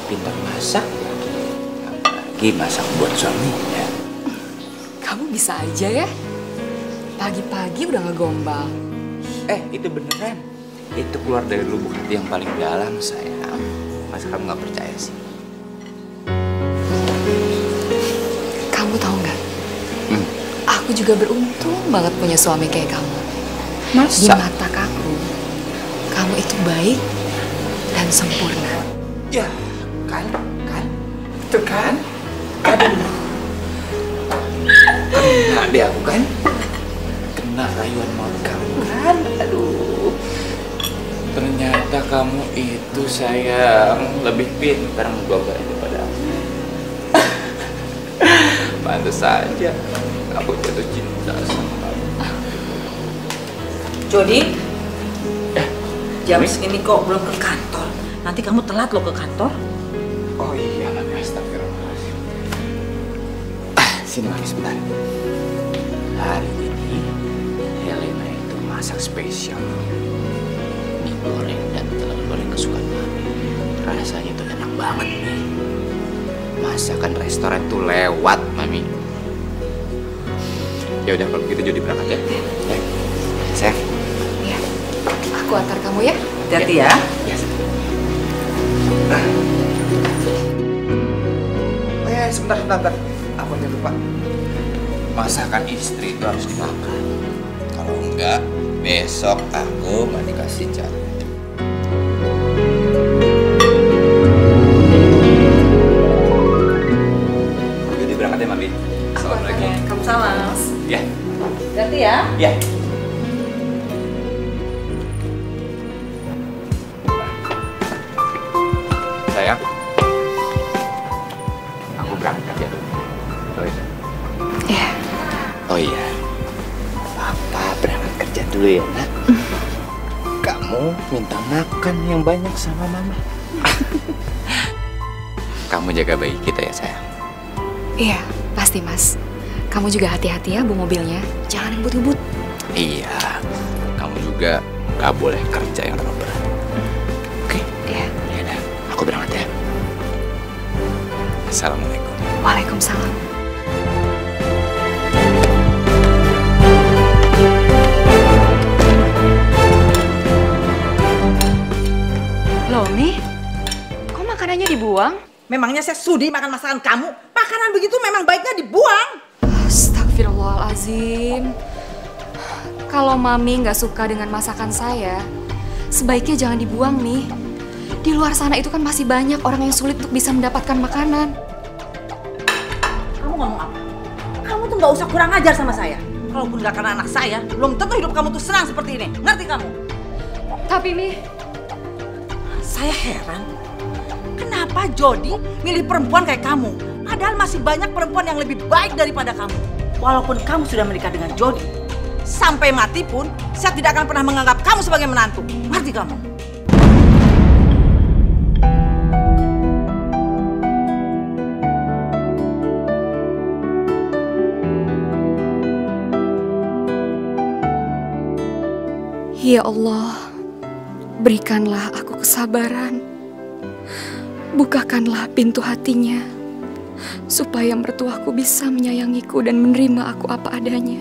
pintar masak, apalagi masak buat suaminya. Kamu bisa aja ya? Pagi-pagi udah ngegombal. Itu beneran. Itu keluar dari lubuk hati yang paling dalam, sayang. Masa kamu nggak percaya sih? Kamu tahu nggak? Aku juga beruntung banget punya suami kayak kamu. Di mata kamu itu baik dan sempurna. Ya, kan? Itu kan? Aduh. Kena deh aku kan? Kena rayuan maut kamu kan? Aduh. Ternyata kamu itu, sayang, lebih pintar ngegombal daripada aku. Pantes saja aku jatuh cinta sama kamu. Jody, jam segini kok belum ke kantor? Nanti kamu telat loh ke kantor. Oh iya, Mami, astagfirullahaladzim. Sini Mami sebentar. Hari ini Helena itu masak spesial. Mie goreng dan telur goreng kesukaan Mami. Rasanya tuh enak banget nih. Masakan restoran tuh lewat, Mami. Ya udah kalau begitu Jody berangkat ya. Ya, sayang. Ya, aku antar kamu ya. Hati-hati ya. Ya. Oh ya, sebentar. Aku aja lupa. Masakan istri itu harus dimakan. Kalau enggak, besok aku mau dikasih jatah. Jadi berangkat ya, Mami. Assalamualaikum. Kamu salam. Ya. Hati-hati ya. Ya. Sayang, aku berangkat ya. Ya. Oh iya, Papa berangkat kerja dulu ya, Nak. Kamu minta makan yang banyak sama Mama. Kamu jaga bayi kita ya, sayang. Iya, pasti Mas. Kamu juga hati-hati ya bawa mobilnya. Jangan ngebut-ngebut. Iya, kamu juga gak boleh kerja yang terlalu berat. Oke? Iya. Ya udah, aku berangkat ya. Assalamualaikum. Waalaikumsalam. Loh, Mi, kok makanannya dibuang? Memangnya saya sudi makan masakan kamu? Makanan begitu memang baiknya dibuang. Astagfirullahaladzim. Kalau Mami nggak suka dengan masakan saya, sebaiknya jangan dibuang, Mi. Di luar sana itu kan masih banyak orang yang sulit untuk bisa mendapatkan makanan. Kamu ngomong apa? Kamu tuh nggak usah kurang ajar sama saya. Kalaupun nggak karena anak saya, belum tentu hidup kamu tuh senang seperti ini. Ngerti kamu? Tapi, Mi, Saya heran. Kenapa Jody milih perempuan kayak kamu? Padahal masih banyak perempuan yang lebih baik daripada kamu. Walaupun kamu sudah menikah dengan Jody, sampai mati pun saya tidak akan pernah menganggap kamu sebagai menantu. Ngerti kamu? ya Allah, berikanlah aku kesabaran. Bukakanlah pintu hatinya, supaya mertuaku bisa menyayangiku dan menerima aku apa adanya.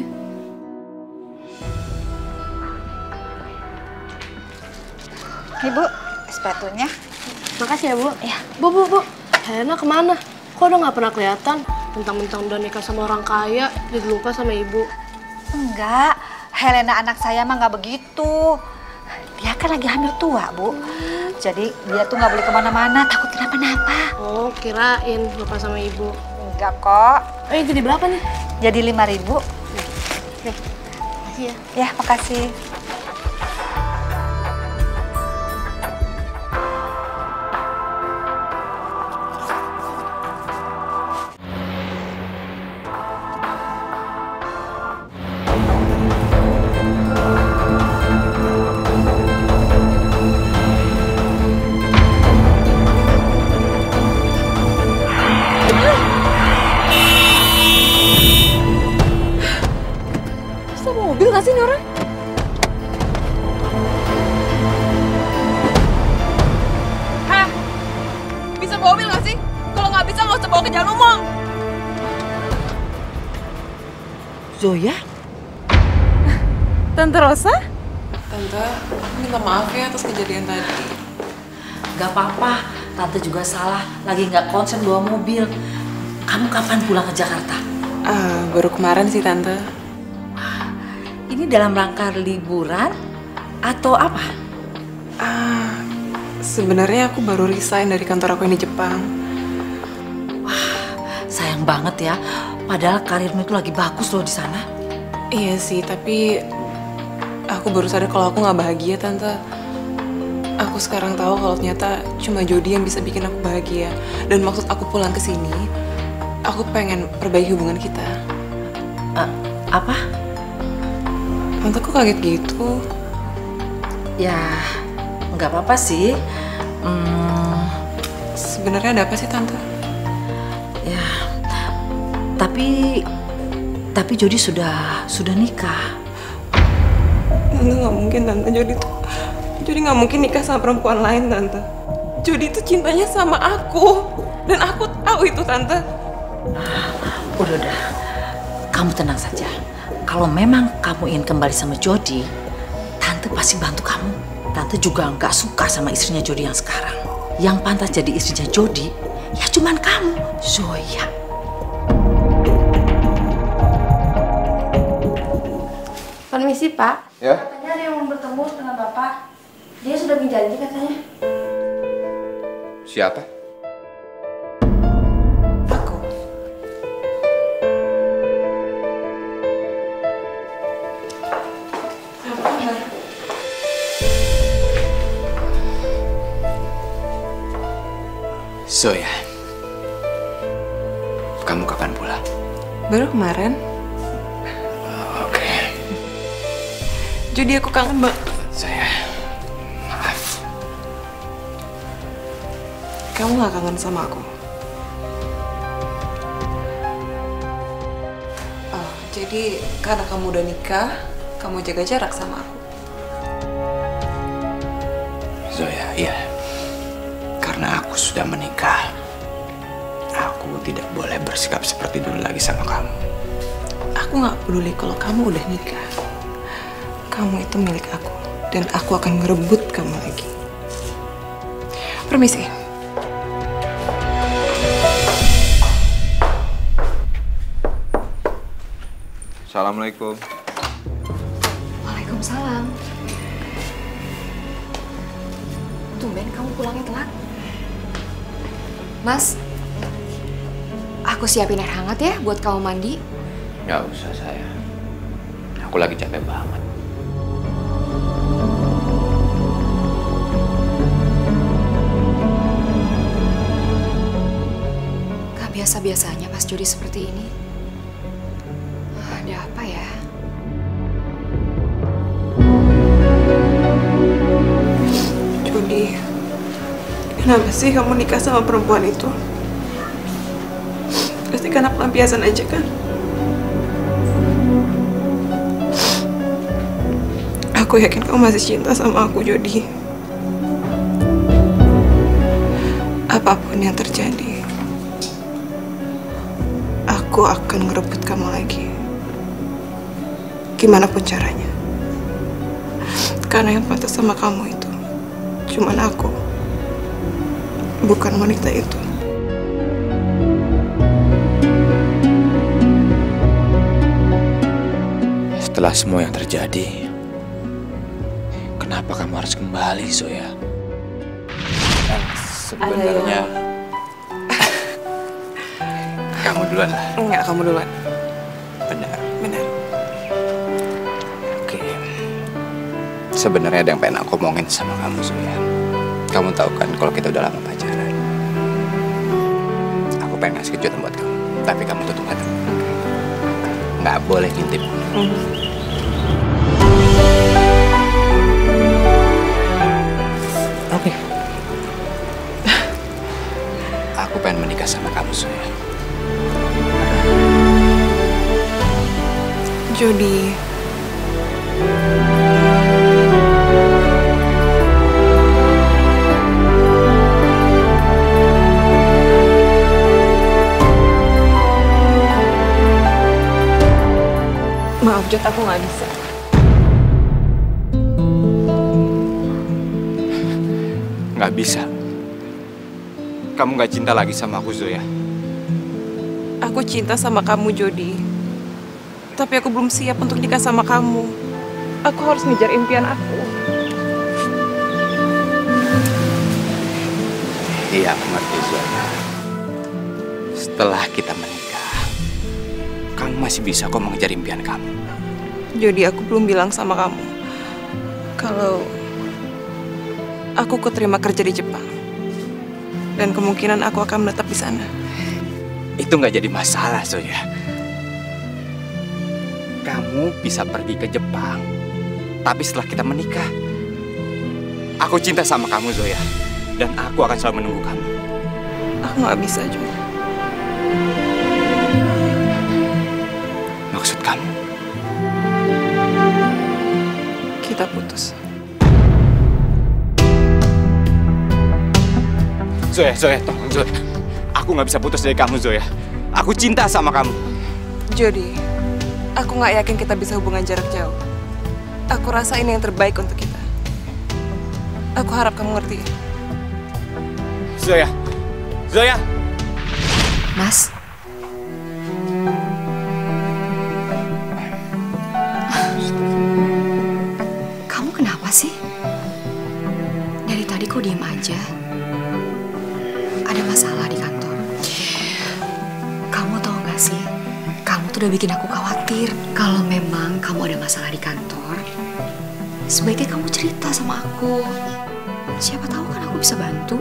Ibu, sepatunya. Makasih ya, Bu. Ya. Bu. Helena kemana? Kok udah nggak pernah kelihatan? Mentang-mentang udah nikah sama orang kaya, jadi lupa sama ibu. Enggak, Helena anak saya mah nggak begitu. Dia kan lagi hamil tua, Bu. Jadi dia tuh nggak boleh kemana-mana, takut kenapa-napa. Oh, kirain lupa sama ibu. Enggak kok. Oh, jadi berapa nih? Jadi 5.000. Nih, makasih ya. Ya, makasih. Bisa mobil gak sih ini orang? Tante jangan ngomong. Zoya? Tante Rosa? Tante, aku minta maaf ya atas kejadian tadi. Gak apa-apa, Tante juga salah. Lagi nggak konsen bawa mobil. Kamu kapan pulang ke Jakarta? Baru kemarin sih Tante. Ini dalam rangka liburan atau apa? Sebenarnya aku baru resign dari kantor aku yang di Jepang. Sayang banget ya, padahal karirmu itu lagi bagus loh di sana. Iya sih, tapi aku baru sadar kalau aku nggak bahagia Tante. Aku sekarang tahu kalau ternyata cuma Jody yang bisa bikin aku bahagia. Dan maksud aku pulang ke sini, aku pengen perbaiki hubungan kita. Apa? Tante kok kaget gitu? Ya, nggak apa-apa sih. Sebenarnya ada apa sih Tante? Ya, tapi Jody sudah nikah. Tante nggak mungkin Tante, Jody nggak mungkin nikah sama perempuan lain Tante. Jody itu cintanya sama aku dan aku tahu itu Tante. Udah, kamu tenang saja. Kalau memang kamu ingin kembali sama Jody, Tante pasti bantu kamu. Tante juga nggak suka sama istrinya Jody yang sekarang. Yang pantas jadi istrinya Jody, ya cuman kamu, Zoya. Permisi Pak. Ya? Katanya ada yang mau bertemu dengan Bapak. Dia sudah berjanji katanya. Siapa? Aku. Apa kabar? Zoya, kamu kapan pulang? Baru kemarin. Oke. Jody aku kangen banget. Saya, maaf. Kamu gak kangen sama aku? Oh, jadi karena kamu udah nikah, kamu jaga jarak sama aku? Zoya, iya. Karena aku sudah menikah, aku tidak boleh bersikap seperti dulu lagi sama kamu. Aku gak peduli kalau kamu udah nikah. Kamu itu milik aku, dan aku akan ngerebut kamu lagi. Permisi. Assalamualaikum. Waalaikumsalam. Tumben kamu pulangnya telat. Mas, aku siapin air hangat ya buat kamu mandi. Nggak usah, saya. Aku lagi capek banget. Gak biasa-biasanya Mas Jody seperti ini. Ada apa ya? Jody, kenapa sih kamu nikah sama perempuan itu? Pasti karena pelampiasan aja kan? Aku yakin kamu masih cinta sama aku, Jody. Apapun yang terjadi, aku akan ngerebut kamu lagi. Gimana pun caranya. Karena yang pantas sama kamu itu cuman aku, bukan wanita itu. Setelah semua yang terjadi, kenapa kamu harus kembali, Zoya? Sebenarnya kamu duluan lah. Enggak, kamu duluan. Benar. Benar. Oke. Sebenarnya ada yang pengen aku omongin sama kamu, Zoya. Kamu tahu kan kalau kita udah lama pacaran. Aku pengen ngasih kejutan buat kamu, tapi kamu tutup mata. Nggak boleh ngintip. Oke. Aku pengen menikah sama kamu, Zoya. Jody. Jod, aku nggak bisa. Nggak bisa. Kamu nggak cinta lagi sama aku, Zoya. Aku cinta sama kamu, Jody. Tapi aku belum siap untuk nikah sama kamu. Aku harus ngejar impian aku. Iya, aku ngerti, Zoya. Setelah kita menikah, kamu masih bisa kok mengejar impian kamu. Jody, aku belum bilang sama kamu kalau aku keterima kerja di Jepang. Dan kemungkinan aku akan menetap di sana. Itu nggak jadi masalah, Zoya. Kamu bisa pergi ke Jepang, tapi setelah kita menikah, aku cinta sama kamu, Zoya. Dan aku akan selalu menunggu kamu. Aku nggak bisa, Jody. Maksud kamu? Kita putus. Zoya, tolong, Zoya. Aku nggak bisa putus dari kamu, Zoya. Aku cinta sama kamu. Jody, aku nggak yakin kita bisa hubungan jarak jauh. Aku rasa ini yang terbaik untuk kita. Aku harap kamu ngerti. Zoya. Mas. Kamu kenapa sih? Dari tadi kok diem aja? Ada masalah di kantor. Kamu tahu gak sih? Kamu tuh udah bikin aku khawatir. Kalau memang kamu ada masalah di kantor, sebaiknya kamu cerita sama aku. Siapa tahu kan aku bisa bantu.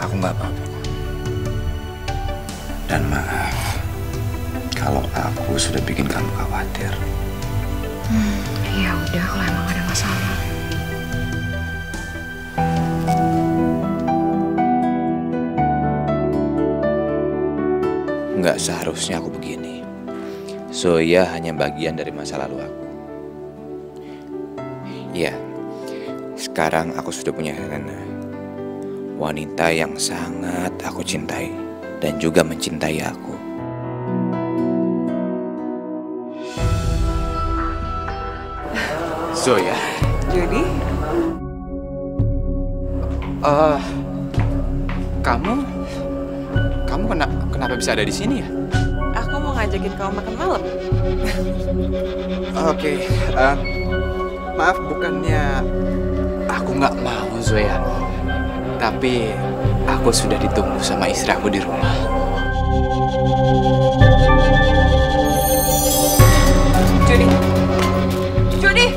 Aku nggak apa-apa. Dan maaf kalau aku sudah bikin kamu khawatir. Ya udah kalau emang ada masalah. Nggak seharusnya aku begini. Zoya hanya bagian dari masa lalu aku. Ya, sekarang aku sudah punya Helena. Wanita yang sangat aku cintai dan juga mencintai aku. Zoya. Jody? Kamu kenapa bisa ada di sini ya? Aku mau ngajakin kamu makan malam. Oke, maaf bukannya aku nggak mau, Zoya. Tapi aku sudah ditunggu sama istri aku di rumah. Jody!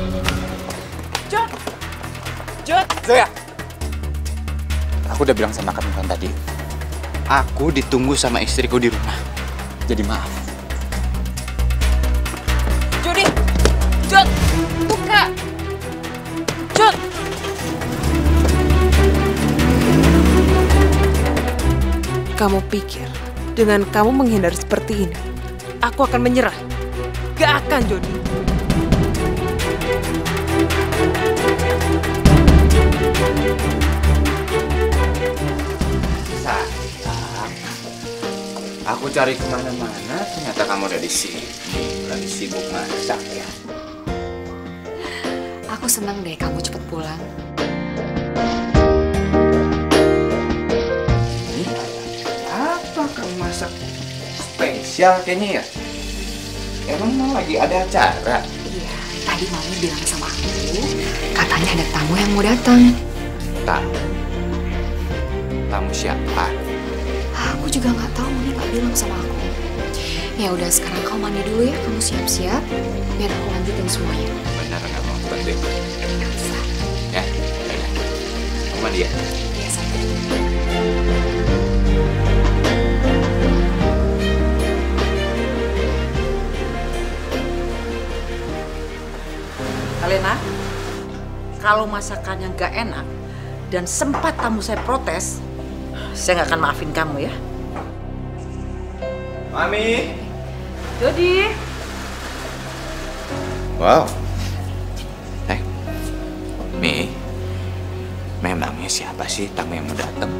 Jod! Zoya! Aku udah bilang sama kamu kan tadi. Aku ditunggu sama istriku di rumah. Jadi maaf. Jody! Jod! Buka! Jod! Kamu pikir dengan kamu menghindar seperti ini, aku akan menyerah? Gak akan, Jody. Sayang, aku cari kemana-mana, ternyata kamu ada di sini. Lagi sibuk masak ya. Aku senang deh kamu cepet pulang. Apa kamu masak spesial kayaknya ya? Emang mau lagi ada acara? Iya, tadi Mami bilang sama aku, katanya ada tamu yang mau datang. Tamu siapa? Aku juga nggak tahu, Mami nggak bilang sama aku. Ya udah, sekarang kamu mandi dulu ya, kamu siap-siap, biar aku lanjutin semuanya. Benar nggak mau bantuin? Nggak usah. Ya, kamu mandi ya? Iya, sayang. Helena, kalau masakannya nggak enak dan sempat tamu saya protes, saya nggak akan maafin kamu ya. Mami. Jody. Wow. Mi, memangnya siapa sih tamu yang mau datang?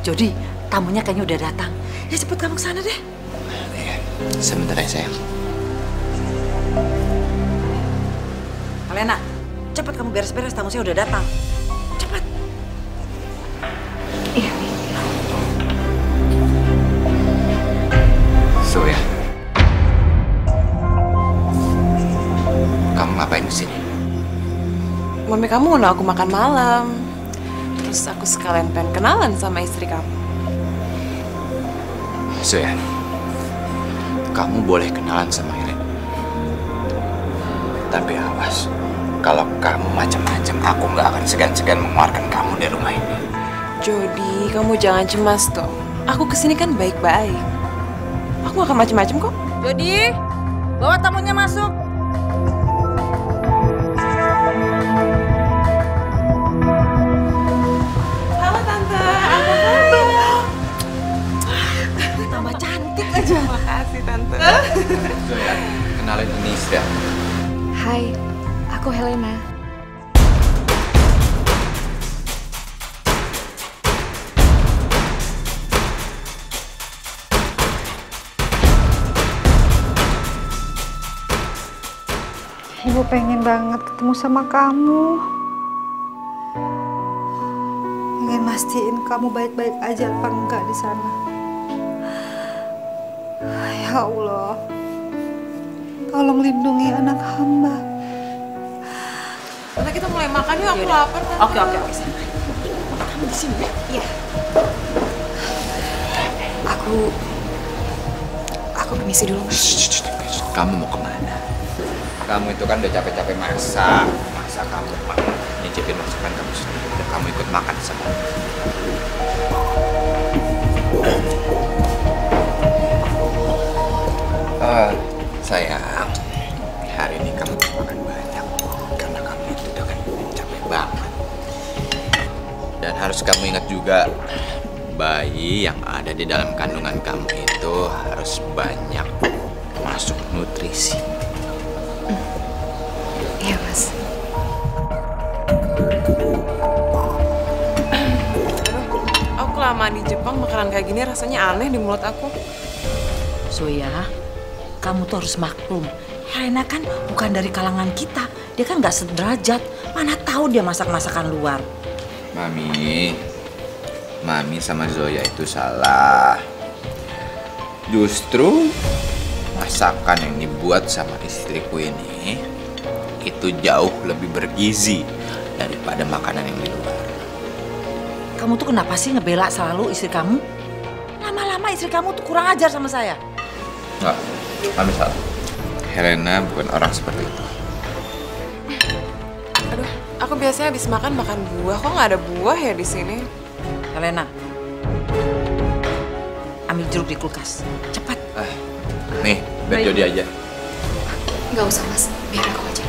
Jody, tamunya kayaknya udah datang. Ya cepet kamu ke sana deh. Iya, sebentar ya sayang. Helena, cepet kamu beres-beres, tamu saya udah datang. Cepet. Iya, Mi. Zoya, kamu ngapain di sini? Mami kamu undang aku makan malam. Terus aku sekalian pengen kenalan sama istri kamu. Zoya, kamu boleh kenalan sama Helen. Tapi awas, kalau kamu macam-macam, aku nggak akan segan-segan mengeluarkan kamu dari rumah ini. Jody, kamu jangan cemas dong. Aku kesini kan baik-baik. Aku gak akan macem-macem kok. Jody, bawa tamunya masuk. Halo Tante, apa kabar? Tambah cantik aja. Makasih Tante. Zoya, kenalin ini Ista. Hai, aku Helena. Ibu pengen banget ketemu sama kamu. Pengen mastiin kamu baik-baik aja apa enggak di sana. Ya Allah, tolong lindungi anak hamba. Tante kita mulai makan yuk, aku lapar Tante. Oke. Kamu di sini ya? Iya. Aku permisi dulu, Mas. Kamu mau kemana? Kamu itu kan udah capek-capek masak. Masa kamu nyicipin masakan kamu sendiri. Udah kamu ikut makan sama aku. Sayang, hari ini kamu harus makan banyak. Karena kamu itu udah kan capek banget. Dan harus kamu ingat juga, bayi yang ada di dalam kandungan kamu itu harus banyak masuk nutrisi. Iya, Mas. Aku kelamaan di Jepang, makanan kayak gini rasanya aneh di mulut aku. Zoya, kamu tuh harus maklum. Helena kan bukan dari kalangan kita. Dia kan nggak sederajat. Mana tahu dia masak-masakan luar. Mami sama Zoya itu salah. Justru masakan yang dibuat sama istriku ini itu jauh lebih bergizi daripada makanan yang di luar. Kamu tuh kenapa sih ngebela selalu istri kamu? Lama-lama istri kamu tuh kurang ajar sama saya. Enggak, Mami salah. Helena bukan orang seperti itu. Aduh, aku biasanya habis makan buah. Kok nggak ada buah ya di sini? Helena, ambil jeruk di kulkas. Cepat. Nih, biar Jody aja. Nggak usah, Mas. Biar aku aja.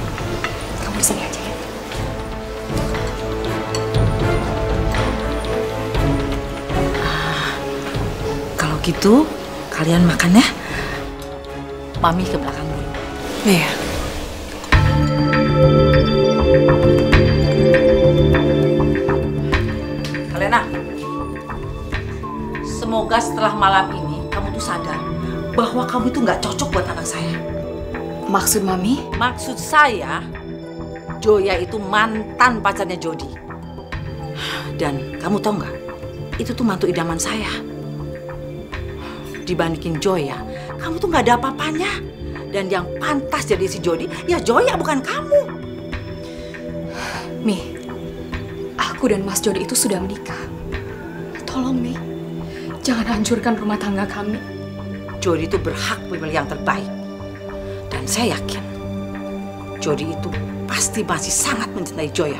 Kamu di sini aja ya. Kalau gitu, kalian makan ya. Mami ke belakang dulu. Iya. Helena, semoga setelah malam ini kamu tuh sadar bahwa kamu itu nggak cocok buat anak saya. Maksud Mami? Maksud saya, Joya itu mantan pacarnya Jody. Dan kamu tahu nggak, itu tuh mantu idaman saya. Dibandingin Joya, kamu tuh nggak ada apa-apanya. Dan yang pantas jadi si Jody, ya Joya bukan kamu. Mi, aku dan Mas Jody itu sudah menikah. Tolong, Mi. Jangan hancurkan rumah tangga kami. Jody itu berhak memilih yang terbaik. Dan saya yakin, Jody itu pasti masih sangat mencintai Joya.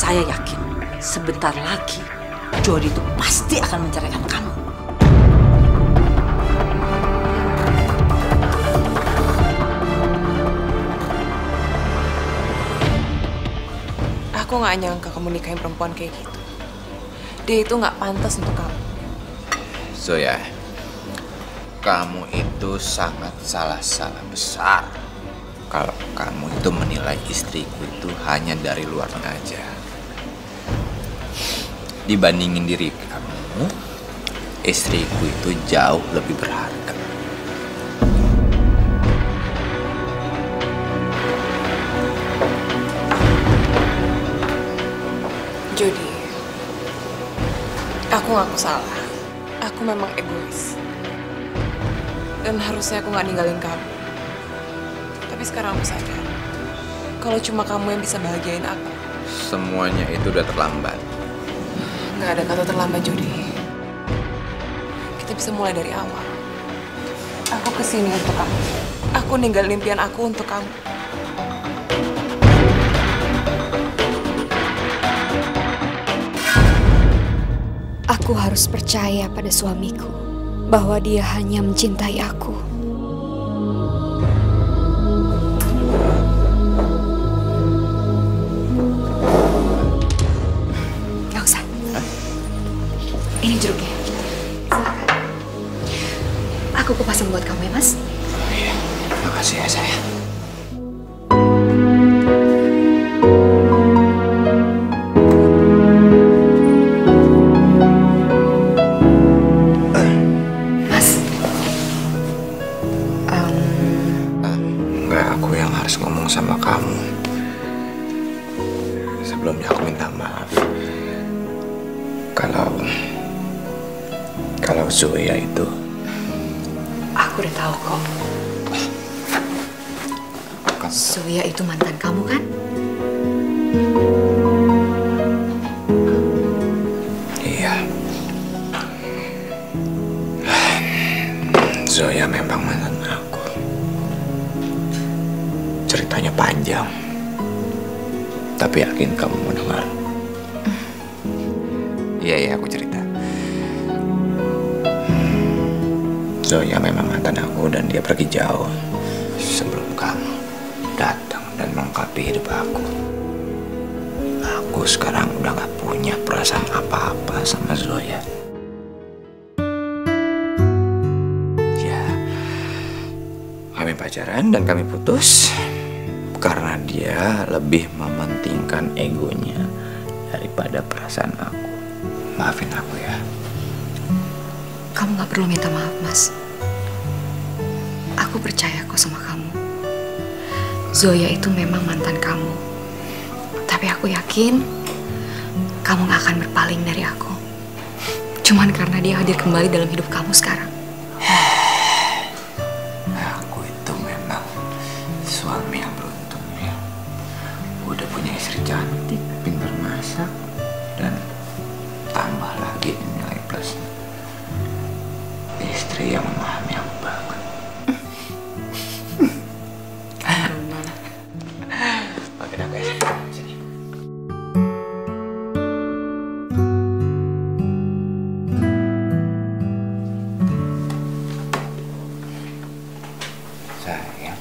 Saya yakin sebentar lagi Jody itu pasti akan menceraikan kamu. Aku nggak nyangka kamu nikahin perempuan kayak gitu. Dia itu nggak pantas untuk kamu. Zoya, kamu itu sangat salah besar. kalau kamu itu menilai istriku itu hanya dari luarnya aja. Dibandingin diri kamu, istriku itu jauh lebih berharga. Jody, aku ngaku salah. Aku memang egois. Dan harusnya aku gak ninggalin kamu. Tapi sekarang aku sadar, kalau cuma kamu yang bisa bahagiain aku. Semuanya itu udah terlambat. Gak ada kata terlambat, Jody. Kita bisa mulai dari awal. Aku kesini untuk kamu. Aku ninggalin impian aku untuk kamu. Aku harus percaya pada suamiku bahwa dia hanya mencintai aku. Gak usah. Ini jeruknya. Silakan. Aku kupasin buat kamu ya, Mas. Oh iya, makasih ya sayang. Sama kamu. Sebelumnya aku minta maaf kalau Zoya itu. Aku udah tahu kok. Zoya itu mantan kamu kan? Iya. Zoya memang mantan aku. Ceritanya panjang, tapi yakin kamu mau dengar? Iya, aku cerita. Zoya memang mantan aku dan dia pergi jauh sebelum kamu datang dan melengkapi hidup aku. Aku sekarang udah gak punya perasaan apa-apa sama Zoya. Ya, kami pacaran dan kami putus karena dia lebih mementingkan egonya daripada perasaan aku. Maafin aku ya. Kamu gak perlu minta maaf, Mas. Aku percaya kok sama kamu. Zoya itu memang mantan kamu. Tapi aku yakin kamu gak akan berpaling dari aku. Cuman karena dia hadir kembali dalam hidup kamu sekarang. Aku itu memang suami yang beruntung ya. Udah punya istri cantik, pintar masak, dan tambah lagi nilai plusnya, istri yang memahami aku banget. Makin aku ya. Sini. Sayang.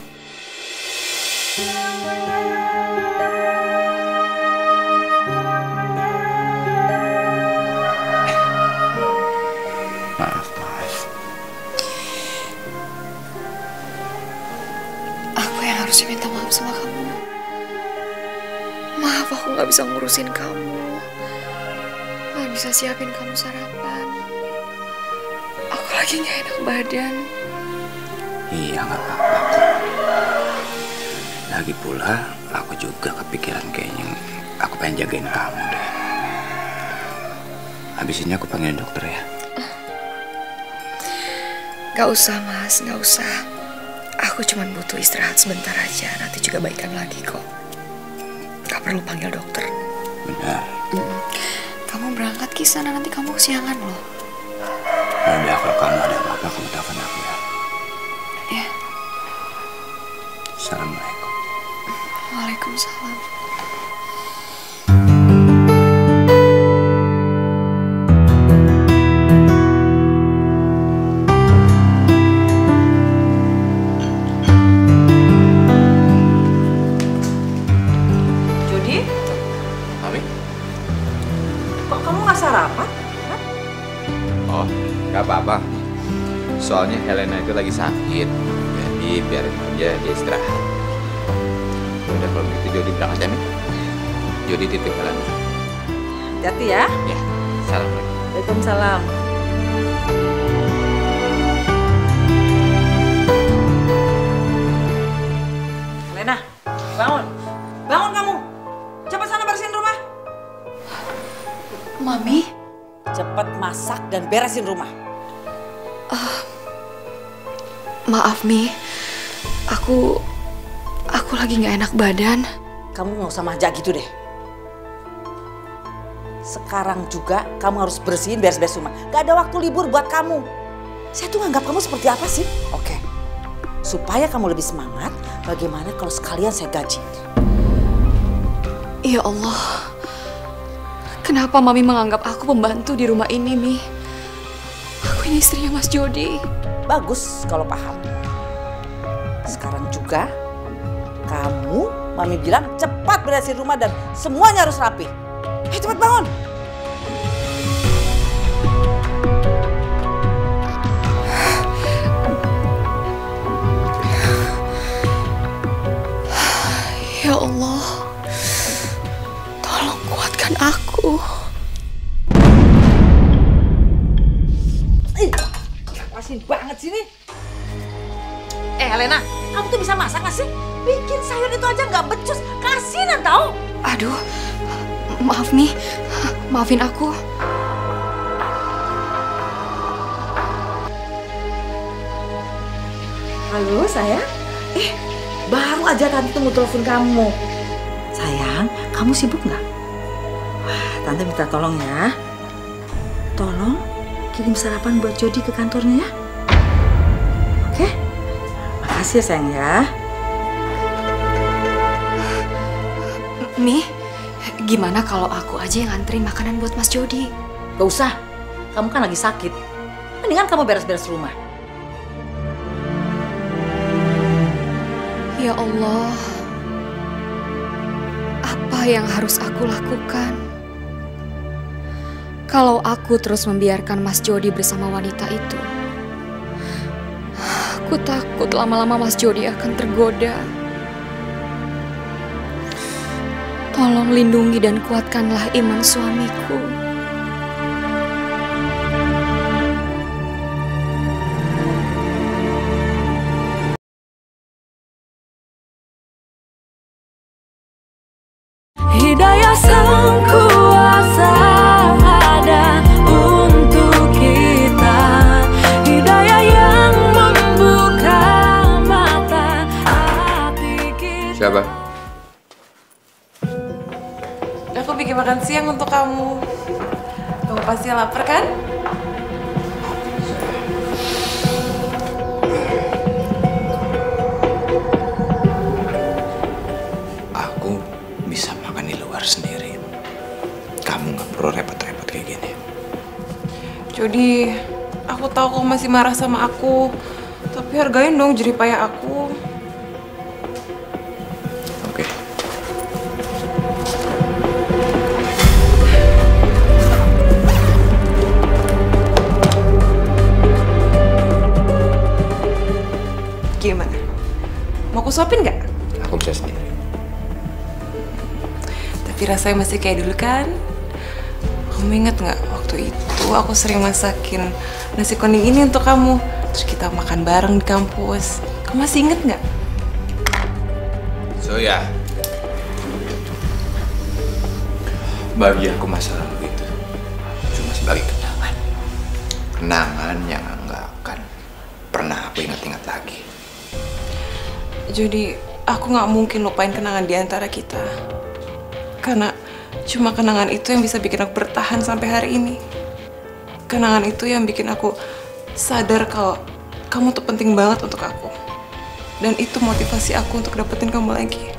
Maaf. Aku yang harusnya minta maaf sama kamu. Maaf, aku gak bisa ngurusin kamu. Gak bisa siapin kamu sarapan. Aku lagi gak enak badan. Iya, gak apa-apa kok. Lagi pula, aku juga kepikiran kayaknya aku pengen jagain kamu deh. Habis ini aku panggilin dokter ya. Gak usah, Mas, gak usah. Aku cuma butuh istirahat sebentar aja. Nanti juga baikan lagi kok. Gak perlu panggil dokter. Benar. Kamu berangkat ke sana, nanti kamu kesiangan loh. Udah, kalau kamu ada apa-apa, kamu telepon aku ya. Ya. Assalamualaikum. Waalaikumsalam. Jody, Mami? kok kamu nggak sarapan? Hah? Oh, gak apa-apa. Soalnya Helena itu lagi sakit. Jadi biarin aja dia istirahat. udah kalau gitu Jody berangkat ya, Mi. Jody titip Helena. Hati-hati ya. Ya, salam lagi. Waalaikumsalam. Helena, bangun. Bangun kamu. Cepat sana bersihin rumah. Mami, Cepat masak dan beresin rumah. maaf Mi. Aku lagi nggak enak badan. Kamu nggak usah manja gitu deh. Sekarang juga kamu harus bersihin beres-beres rumah. Gak ada waktu libur buat kamu. Saya tuh nganggap kamu seperti apa sih? Oke. Supaya kamu lebih semangat, bagaimana kalau sekalian saya gaji? Ya Allah, kenapa Mami menganggap aku pembantu di rumah ini, Mi? Aku ini istrinya Mas Jody. Bagus kalau paham. Sekarang juga kamu, Mami bilang cepat beresin rumah dan semuanya harus rapi. Cepat bangun. Ya Allah, tolong kuatkan aku. Asin banget sini. Helena, kamu tuh bisa masak gak sih? Bikin sayur itu aja nggak becus, kasihan tau. Aduh, maaf Mi, maafin aku. Halo sayang, baru aja tante tuh mau telepon kamu. Sayang, kamu sibuk nggak? Wah, tante minta tolong ya. Tolong kirim sarapan buat Jody ke kantornya ya. Oke? Makasih ya sayang ya. Mi, gimana kalau aku aja yang nganterin makanan buat Mas Jody? Gak usah, kamu kan lagi sakit. Mendingan kamu beres-beres rumah. Ya Allah, apa yang harus aku lakukan? Kalau aku terus membiarkan Mas Jody bersama wanita itu, aku takut lama-lama Mas Jody akan tergoda. Tolong lindungi dan kuatkanlah iman suamiku. Hidayah Sang Kuasa ada untuk kita. Hidayah yang membuka mata hati kita. Siapa? Aku bikin makan siang untuk kamu. Kamu pasti lapar kan? Aku bisa makan di luar sendiri. Kamu nggak perlu repot-repot kayak gini. Jody, aku tahu kamu masih marah sama aku. Tapi hargain dong jerih payah aku. Oke. Gimana? Mau aku suapin nggak? Aku bisa sendiri. Tapi rasanya masih kayak dulu kan? Kamu inget nggak waktu itu aku sering masakin nasi kuning ini untuk kamu. Terus kita makan bareng di kampus. Kamu masih inget nggak? So ya, bagi aku masa lalu itu cuma sebagai kenangan. Kenangan yang nggak akan pernah aku ingat-ingat lagi. Jadi aku nggak mungkin lupain kenangan di antara kita. Karena cuma kenangan itu yang bisa bikin aku bertahan sampai hari ini. Kenangan itu yang bikin aku sadar kalau kamu tuh penting banget untuk aku. Dan itu motivasi aku untuk dapetin kamu lagi.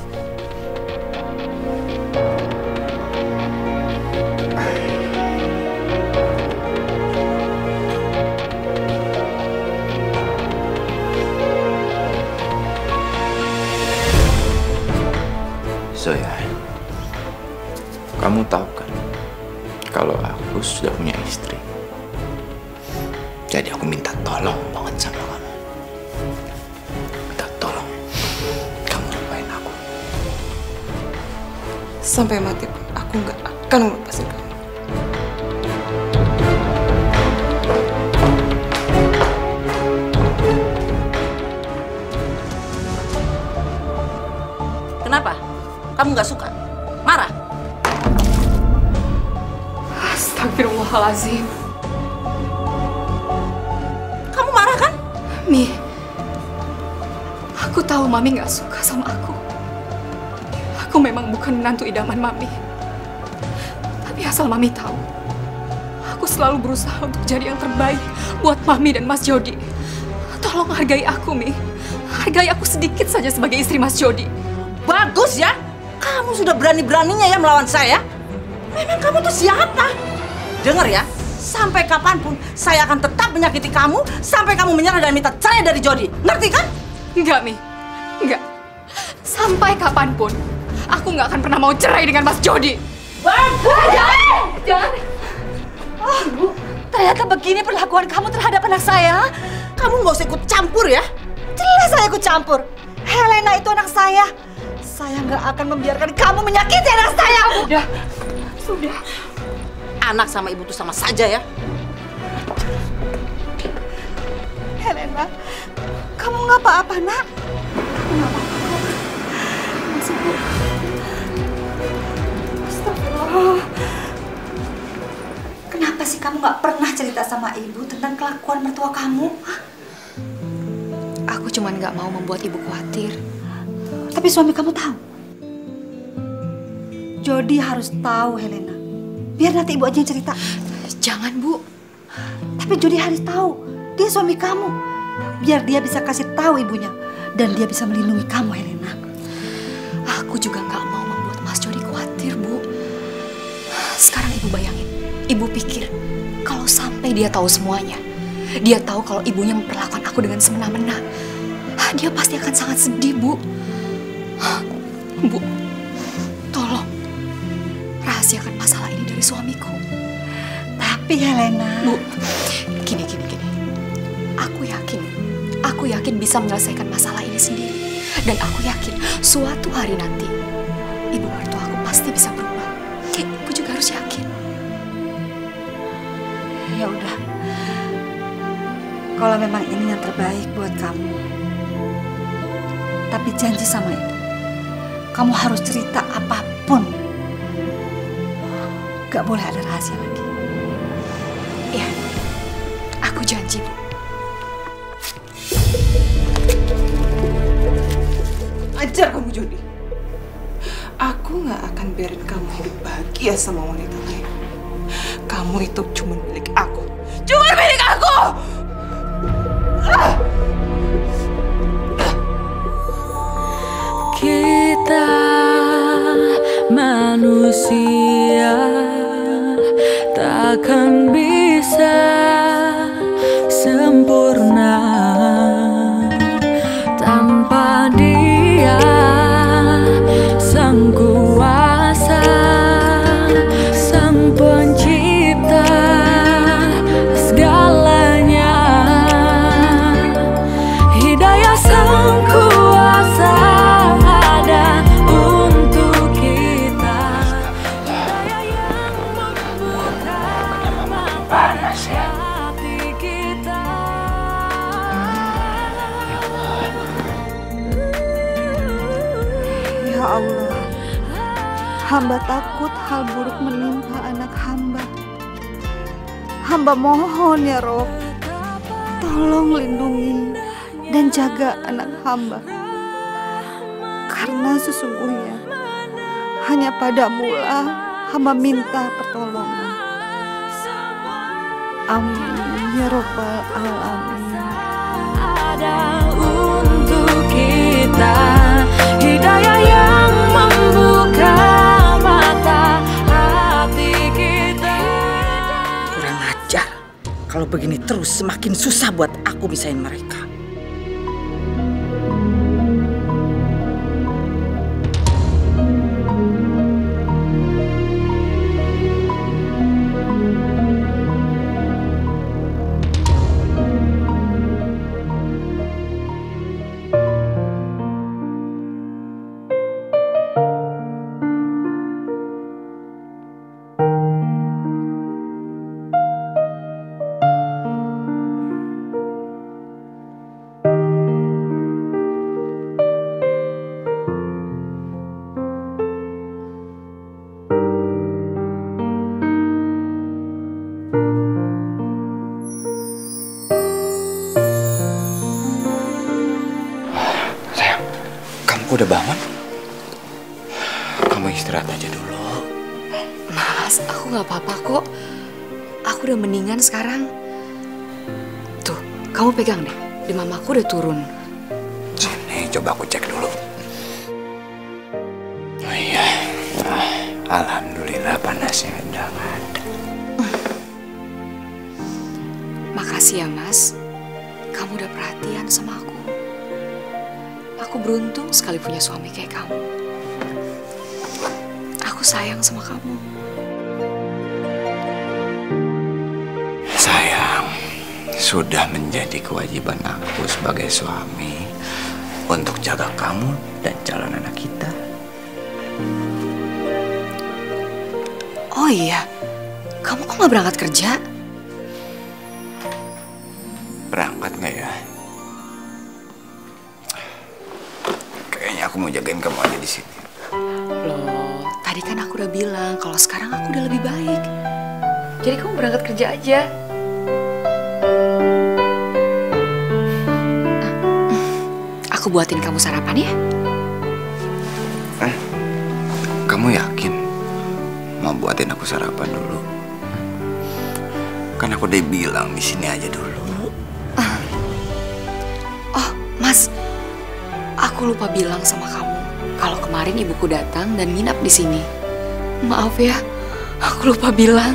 Zoya, kamu tahu kan kalau aku sudah punya istri. Jadi aku minta tolong banget sama kamu. Minta tolong kamu lupain aku. Sampai mati pun aku nggak akan melepaskan kamu. Kenapa? Kamu nggak suka? Marah? Astagfirullahaladzim. Kamu marah kan? Mi, aku tahu Mami nggak suka sama aku. Aku memang bukan menantu idaman Mami. Tapi asal Mami tahu, aku selalu berusaha untuk jadi yang terbaik buat Mami dan Mas Jody. Tolong hargai aku, Mi. Hargai aku sedikit saja sebagai istri Mas Jody. Bagus ya, kamu sudah berani-beraninya ya melawan saya. Memang kamu tuh siapa? Dengar ya, sampai kapanpun saya akan tetap menyakiti kamu sampai kamu menyerah dan minta cerai dari Jody. Ngerti kan? Enggak, Mi. Enggak. Sampai kapanpun, aku nggak akan pernah mau cerai dengan Mas Jody. Jangan. Oh, Bu, ternyata begini perlakuan kamu terhadap anak saya. Kamu nggak usah ikut campur ya. Jelas saya ikut campur. Helena itu anak saya. Saya nggak akan membiarkan kamu menyakiti anak saya, Bu. Sudah. Anak sama ibu tuh sama saja ya. Helena, kamu nggak apa-apa, Nak? Kamu nggak apa-apa. Masuk, Bu. Astagfirullah. Kenapa sih kamu nggak pernah cerita sama ibu tentang kelakuan mertua kamu? Hah? Aku cuman nggak mau membuat ibu khawatir. Tapi suami kamu tahu. Jody harus tahu, Helena. Biar nanti ibu aja yang cerita. Jangan, Bu. Tapi Jody harus tahu. Dia suami kamu. Biar dia bisa kasih tahu ibunya. Dan dia bisa melindungi kamu, Helena. Aku juga nggak mau membuat Mas Jody khawatir, Bu. Sekarang ibu bayangin. Ibu pikir kalau sampai dia tahu semuanya. Dia tahu kalau ibunya memperlakukan aku dengan semena-mena. Dia pasti akan sangat sedih, Bu. Bu, tolong rahasiakan masalah ini dari suamiku. Tapi Helena... Bu, gini. Aku yakin bisa menyelesaikan masalah ini sendiri. Dan aku yakin suatu hari nanti, ibu mertua aku pasti bisa berubah. Ibu juga harus yakin. Ya udah. Kalau memang ini yang terbaik buat kamu. Tapi janji sama ibu. Kamu harus cerita apapun. Gak boleh ada rahasia lagi. Iya, aku janji, Bu. Ajar kamu, Jody. Aku nggak akan biarin kamu hidup bahagia sama wanita lain. Kamu itu cuma milik aku. Cuma milik aku! Kita manusia takkan bisa sempurna tanpa Dia, Sang Kuasa, Sang Pencipta segalanya. Hidayah Sang Kuasa ada untuk kita. Hidayah yang membuka mata hati kita. Ya Allah, hamba takut hal buruk menimpa anak hamba. Hamba mohon ya Rob, tolong lindungi dan jaga anak hamba. Karena sesungguhnya hanya padamulah hamba minta pertolongan. Amin ya Rabbal Alamin. Ada untuk kita. Hidayah yang membuka mata hati kita. Kurang ajar. Kalau begini terus semakin susah buat aku misahin mereka. udah bangun. Kamu istirahat aja dulu. Mas, aku nggak apa-apa kok. Aku udah mendingan sekarang. Tuh, kamu pegang deh. Demam aku udah turun. Sini, coba aku cek dulu. Oh iya, alhamdulillah panasnya udah nggak ada. Makasih ya Mas, kamu udah perhatian sama aku. Aku beruntung sekali punya suami kayak kamu. Aku sayang sama kamu. Sayang, sudah menjadi kewajiban aku sebagai suami untuk jaga kamu dan calon anak kita. Oh iya, kamu kok nggak berangkat kerja? Berangkat nggak ya? Kayaknya aku mau jagain kamu aja di sini. Loh, tadi kan aku udah bilang kalau sekarang aku udah lebih baik. Jadi kamu berangkat kerja aja. Aku buatin kamu sarapan ya. Kamu yakin mau buatin aku sarapan dulu? Kan aku udah bilang di sini aja dulu. Oh, Mas, aku lupa bilang sama kamu kalau kemarin ibuku datang dan nginap di sini. Maaf ya, aku lupa bilang.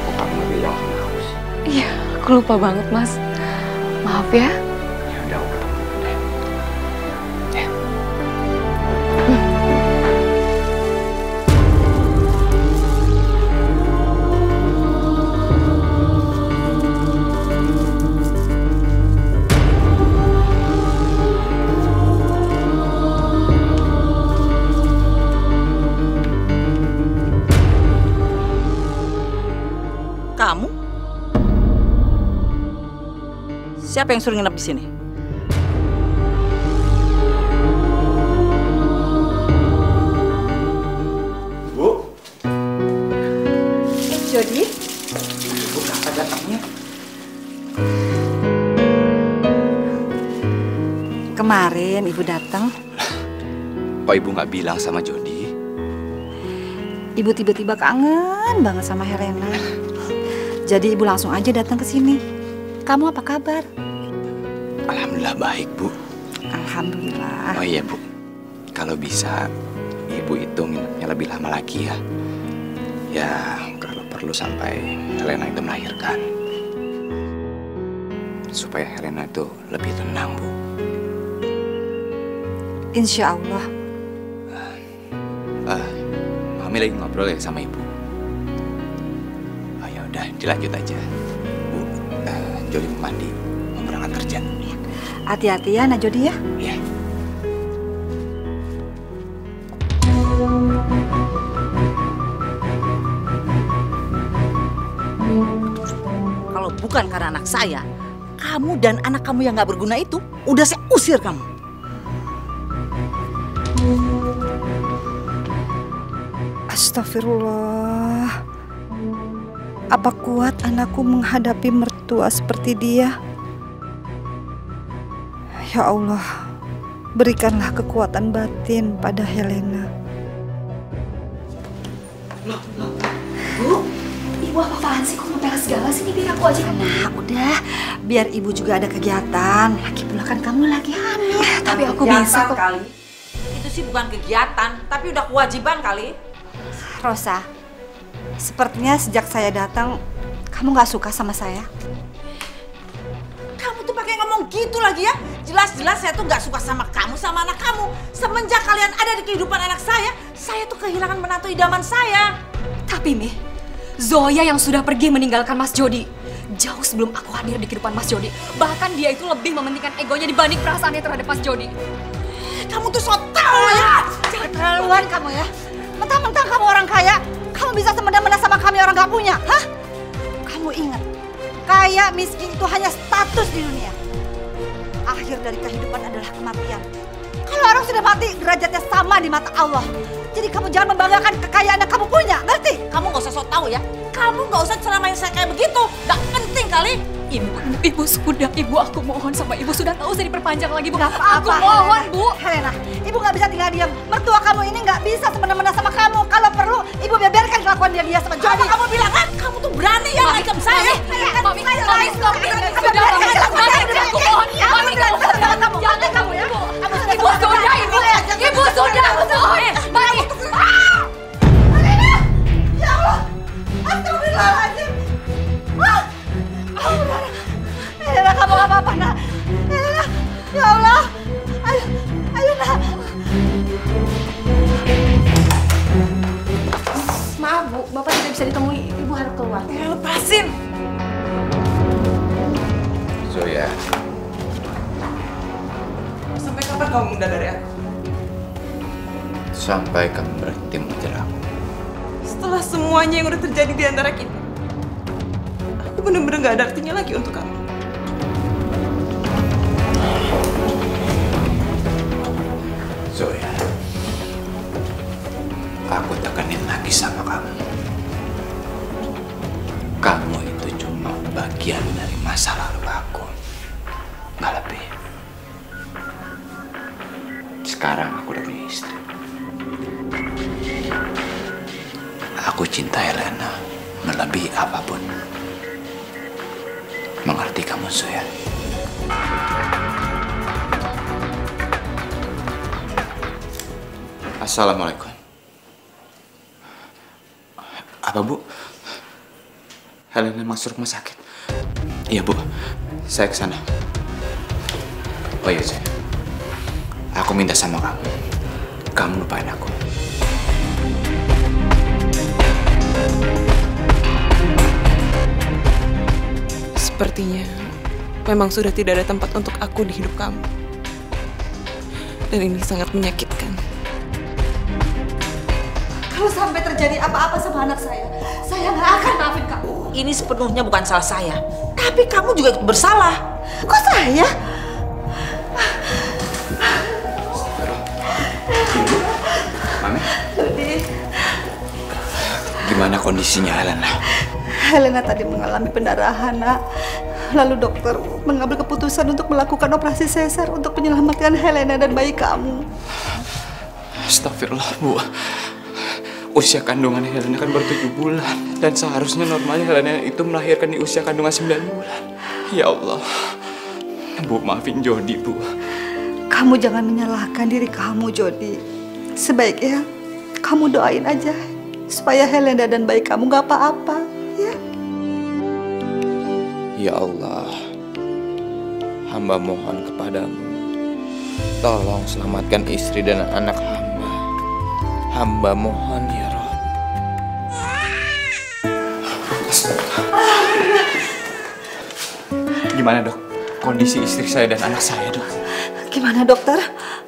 Kok kamu bilang sama aku sih? Iya, aku lupa banget, Mas. Maaf ya. Ya udah, aku ketemu deh. Ya. Kamu? Siapa yang suruh nginep di sini? Bu? Jody? Ibu kapan datangnya? Kemarin ibu datang. Kok ibu nggak bilang sama Jody? Ibu tiba-tiba kangen banget sama Helena. Jadi ibu langsung aja datang ke sini. Kamu apa kabar? Alhamdulillah baik, Bu. Alhamdulillah. Oh iya, Bu. Kalau bisa, ibu itu nginepnya lebih lama lagi ya. Ya, kalau perlu sampai Helena itu melahirkan. Supaya Helena itu lebih tenang, Bu. Insya Allah. Mami lagi ngobrol ya sama ibu. Oh ya udah, dilanjut aja. Bu, Jody mau mandi, mau berangkat kerja. Hati-hati ya, Nak Jody ya. Iya. Kalau bukan karena anak saya, kamu dan anak kamu yang gak berguna itu udah saya usir kamu. Astagfirullah. Apa kuat anakku menghadapi mertua seperti dia? Ya Allah, berikanlah kekuatan batin pada Helena. Bu, ibu apa-apaan sih? Kok ngepel segala sih? Ini biar aku aja. Nah, udah, biar ibu juga ada kegiatan. Lagi pula kan kamu lagi hamil. Tapi aku bisa kok. Kali. Itu sih bukan kegiatan, tapi udah kewajiban kali. Rosa, sepertinya sejak saya datang, kamu gak suka sama saya. Kamu tuh pakai ngomong gitu lagi ya? Jelas-jelas saya tuh gak suka sama kamu, sama anak kamu. Semenjak kalian ada di kehidupan anak saya tuh kehilangan menantu idaman saya. Tapi Mi, Zoya yang sudah pergi meninggalkan Mas Jody. Jauh sebelum aku hadir di kehidupan Mas Jody. Bahkan dia itu lebih mementingkan egonya dibanding perasaannya terhadap Mas Jody. Kamu tuh so tau ya! Keterlaluan kamu ya. Mentang-mentang kamu orang kaya, kamu bisa semena-mena sama kami orang gak punya, hah? Kamu ingat, kaya miskin itu hanya status di dunia. Akhir dari kehidupan adalah kematian. Kalau orang sudah mati, derajatnya sama di mata Allah. Jadi kamu jangan membanggakan kekayaan yang kamu punya, ngerti? Kamu gak usah so tau ya. Kamu gak usah ceramain saya kayak begitu. Gak penting kali. Ibu sudah, Ibu, aku mohon sama Ibu, sudah tahu saya diperpanjang lagi, Bu. Gak apa-apa, Aku mohon, Bu. Helena, Ibu nggak bisa tinggal diam. Mertua kamu ini nggak bisa semena-mena sama kamu. Kalau perlu, Ibu biarkan kelakuan dia sama Jody. Apa kamu bilang kan? Kamu tuh berani ya ngancam saya? Mami, stop. Sudah, Mami, aku mohon. Mami, jangan kamu ya. Ibu sudah, Ibu. Ibu sudah, aku mohon. Mami. Ya Allah, astagfirullahaladzim. Helena, kamu gak apa-apa, nak. Helena, ya Allah. Ayo, nak. Maaf, Bu. Bapak tidak bisa ditemui. Ibu harus keluar. Lepasin. Zoya, Sampai kapan kamu menghindar dari aku? sampai kamu berhenti mengejar aku. Setelah semuanya yang udah terjadi di antara kita, aku bener-bener gak ada artinya lagi untuk kamu. Zoya, aku tekanin lagi sama kamu. Kamu itu cuma bagian dari masa lalu aku, nggak lebih. Sekarang aku udah punya istri. Aku cinta Helena melebihi apapun. Mengerti kamu, Zoya? Assalamualaikum. Apa, Bu? Helena masuk rumah sakit? Iya, Bu. Saya ke sana. Oh iya, saya. Aku minta sama kamu. Kamu lupain aku. Sepertinya memang sudah tidak ada tempat untuk aku di hidup kamu. Dan ini sangat menyakitkan. Kalau sampai terjadi apa-apa sama anak saya nggak akan maafin kamu. Ini sepenuhnya bukan salah saya, tapi kamu juga ikut bersalah. Kok saya? Mami? Gimana kondisinya Helena? Helena tadi mengalami pendarahan, nak. Lalu dokter mengambil keputusan untuk melakukan operasi sesar untuk menyelamatkan Helena dan bayi kamu. Astagfirullah, Bu. Usia kandungan Helena kan baru 7 bulan. Dan seharusnya normalnya Helena itu melahirkan di usia kandungan 9 bulan. Ya Allah. Bu, maafin Jody, Bu. Kamu jangan menyalahkan diri kamu, Jody. Sebaiknya kamu doain aja supaya Helena dan bayi kamu gak apa-apa, ya? Ya Allah, hamba mohon kepadamu, tolong selamatkan istri dan anak hamba. Hamba mohon ya Rob. Gimana, Dok? Kondisi istri saya dan anak saya, Dok? Gimana, dokter?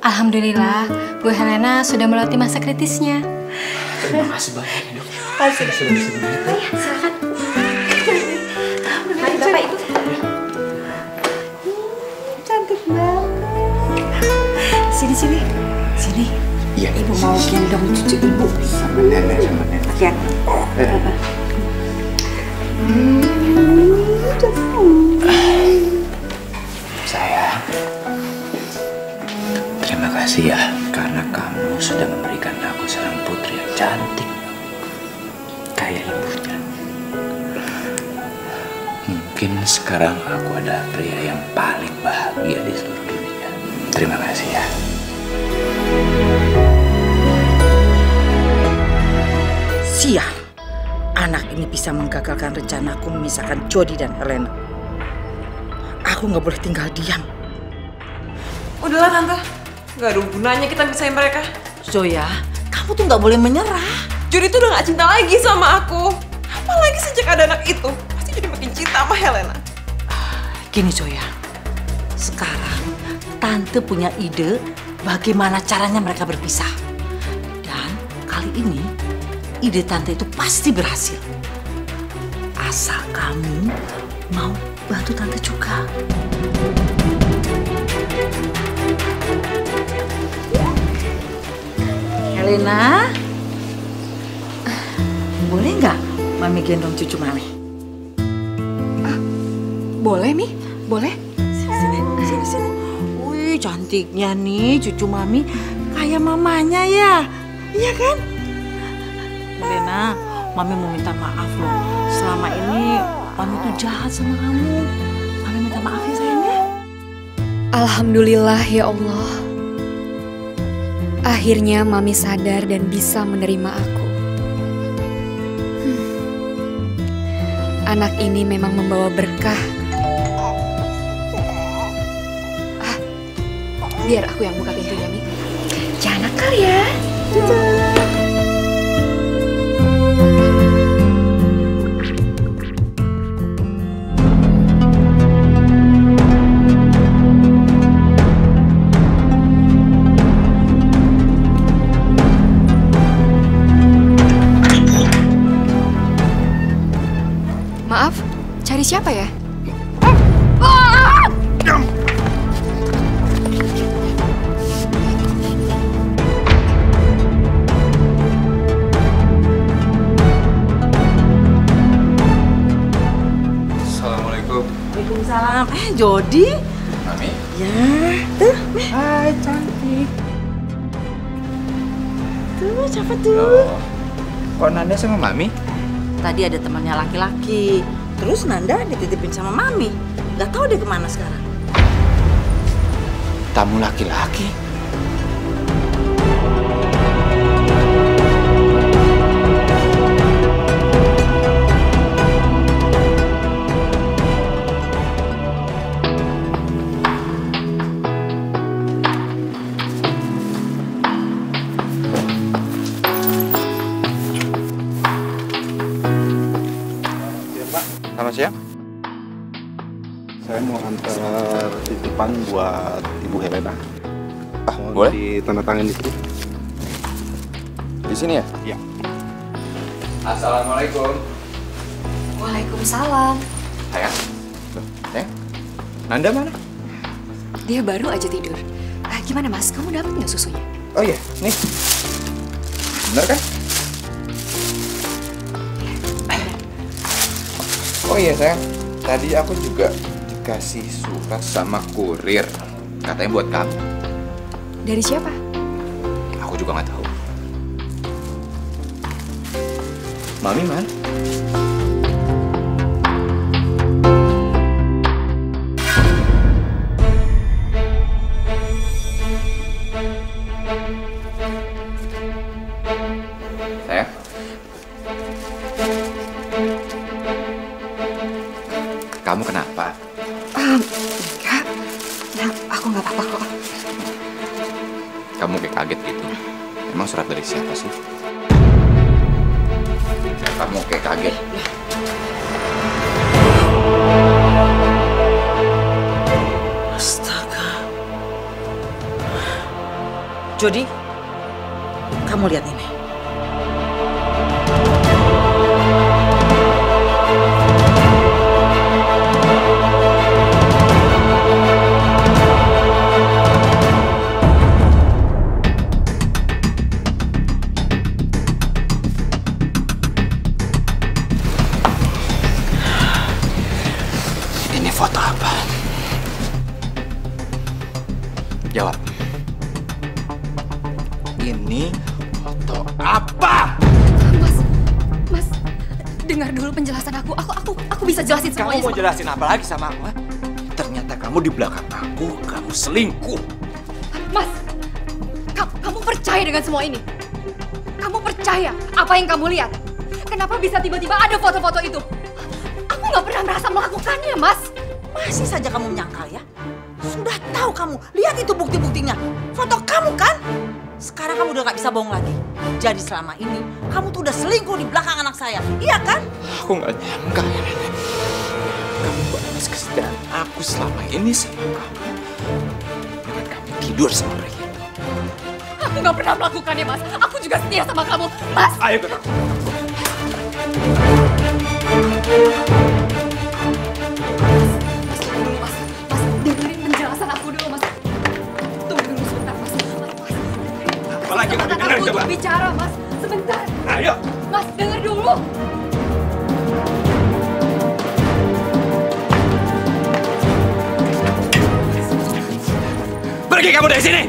Alhamdulillah, Bu Helena sudah melewati masa kritisnya. Terima kasih banyak, Dok. Saya sudah bisa melihat. Silakan. Mari Bapak Ibu. Cantik banget. Sini. Iya. Ibu mau gendong cucu ibu sama nenek. Lihat. Sayang, terima kasih ya karena kamu sudah memberikan aku seorang putri yang cantik kayak ibunya. Mungkin sekarang aku adalah pria yang paling bahagia di seluruh dunia. Terima kasih ya. Sial, anak ini bisa menggagalkan rencanaku memisahkan Jody dan Helena. Aku nggak boleh tinggal diam. Udahlah Tante, gak ada gunanya kita misahin mereka. Zoya, kamu tuh nggak boleh menyerah. Jody tuh udah gak cinta lagi sama aku. Apalagi sejak ada anak itu, pasti jadi makin cinta sama Helena. Gini Zoya, sekarang Tante punya ide bagaimana caranya mereka berpisah. Dan kali ini ide Tante itu pasti berhasil. Asal kamu mau bantu Tante juga. Helena, boleh nggak Mami gendong cucu Mami? Boleh, Mi? Boleh? Sini. Wih, cantiknya nih cucu Mami. Kayak mamanya ya. Iya kan? Helena, Mami mau minta maaf loh. Selama ini Mami tuh jahat sama kamu. Mami minta maaf ya sayangnya. Alhamdulillah ya Allah. Akhirnya Mami sadar dan bisa menerima aku. Anak ini memang membawa berkah. Biar aku yang buka pintunya, Mi. Jangan nakal ya. Maaf, cari siapa ya? Assalamualaikum. Waalaikumsalam. Jody? Mami? Ya, tuh. Hai, cantik. Tuh, siapa tuh? Loh, kok Nanda sama Mami? Tadi ada temannya laki-laki. Terus Nanda dititipin sama Mami. Gak tahu dia kemana sekarang. Tamu laki-laki? Selamat siang. Saya mau antar titipan buat Ibu Helena. Mohon boleh? Ditandatangani di sini. Di sini ya? Iya. Assalamualaikum. Waalaikumsalam. Sayang. Sayang. Nanda mana? Dia baru aja tidur. Gimana, Mas? Kamu dapat nggak susunya? Oh iya, nih. Bener kan? Oh iya sayang, tadi aku juga dikasih surat sama kurir. Katanya buat kamu. Dari siapa? Aku juga nggak tahu. Mami mana? Sayang. Kamu kenapa? Enggak. Nah, aku nggak apa-apa kok. Kamu kayak kaget gitu. Emang surat dari siapa sih? Kamu kayak kaget. Astaga. Jody, kamu lihat ini. Ini foto apa? Jawab. Ini foto apa? Mas, dengar dulu penjelasan aku. Aku bisa jelasin semuanya. Kamu mau jelasin apa lagi sama aku? Ternyata kamu di belakang aku, kamu selingkuh. Mas, kamu percaya dengan semua ini? Kamu percaya apa yang kamu lihat? Kenapa bisa tiba-tiba ada foto-foto itu? Aku nggak pernah merasa melakukannya, Mas. Masih saja kamu menyangkal ya? Sudah tahu kamu, lihat itu bukti-buktinya. Foto kamu kan? Sekarang kamu udah gak bisa bohong lagi. Jadi selama ini, kamu tuh udah selingkuh di belakang anak saya. Iya kan? Aku nggak nyangka ya, Nenek. Kamu balas kesetiaan aku selama ini sama kamu. Dengan kamu tidur sama orang itu. Aku nggak pernah melakukannya, Mas. Aku juga setia sama kamu, Mas. Ayo ke kamu. Mas, dengerin penjelasan aku dulu, Mas. Tunggu dulu sebentar, Mas. Apa lagi yang kamu dengar, Aku coba? untuk bicara, Mas. Sebentar. Ayo. Mas, denger dulu. kamu dari sini!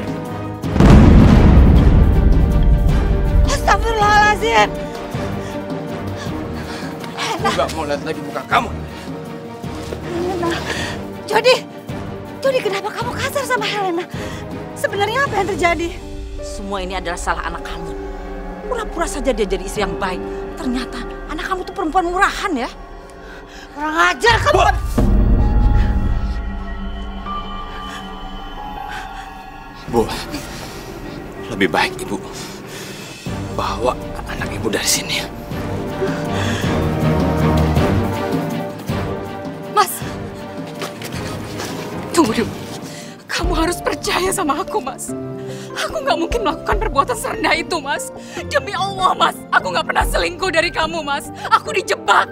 Astagfirullahaladzim. Aku gak mau lihat lagi muka kamu. Helena. Jody, kenapa kamu kasar sama Helena? Sebenarnya apa yang terjadi? Semua ini adalah salah anak kamu. Pura-pura saja dia jadi istri yang baik. Ternyata anak kamu tuh perempuan murahan ya. Kurang ajar kamu. Bu, lebih baik ibu bawa anak ibu dari sini. Mas, tunggu dulu. Kamu harus percaya sama aku, Mas. Aku nggak mungkin melakukan perbuatan serendah itu, Mas. Demi Allah, Mas. Aku nggak pernah selingkuh dari kamu, Mas. Aku dijebak.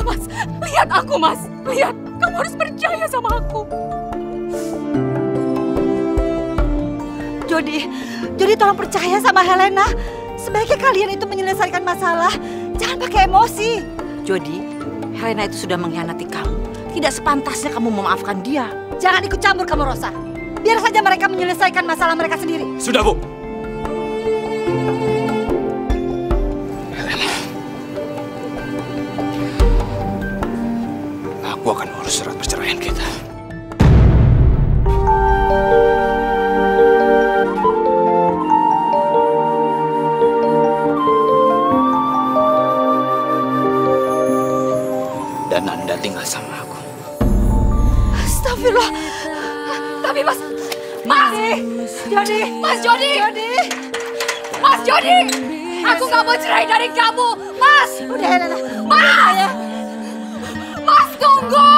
Mas, lihat aku, Mas. Lihat, kamu harus percaya sama aku. Jody tolong percaya sama Helena. Sebaiknya kalian itu menyelesaikan masalah. Jangan pakai emosi. Jody, Helena itu sudah mengkhianati kamu. Tidak sepantasnya kamu memaafkan dia. Jangan ikut campur kamu, Rosa. Biar saja mereka menyelesaikan masalah mereka sendiri. Sudah, Bu. Helena. Aku akan urus surat perceraian kita. Dan Anda tinggal sama aku. Astagfirullah. Tapi Mas Jody, aku nggak mau cerai dari kamu, Mas. Udah, Helena. Mas, tunggu.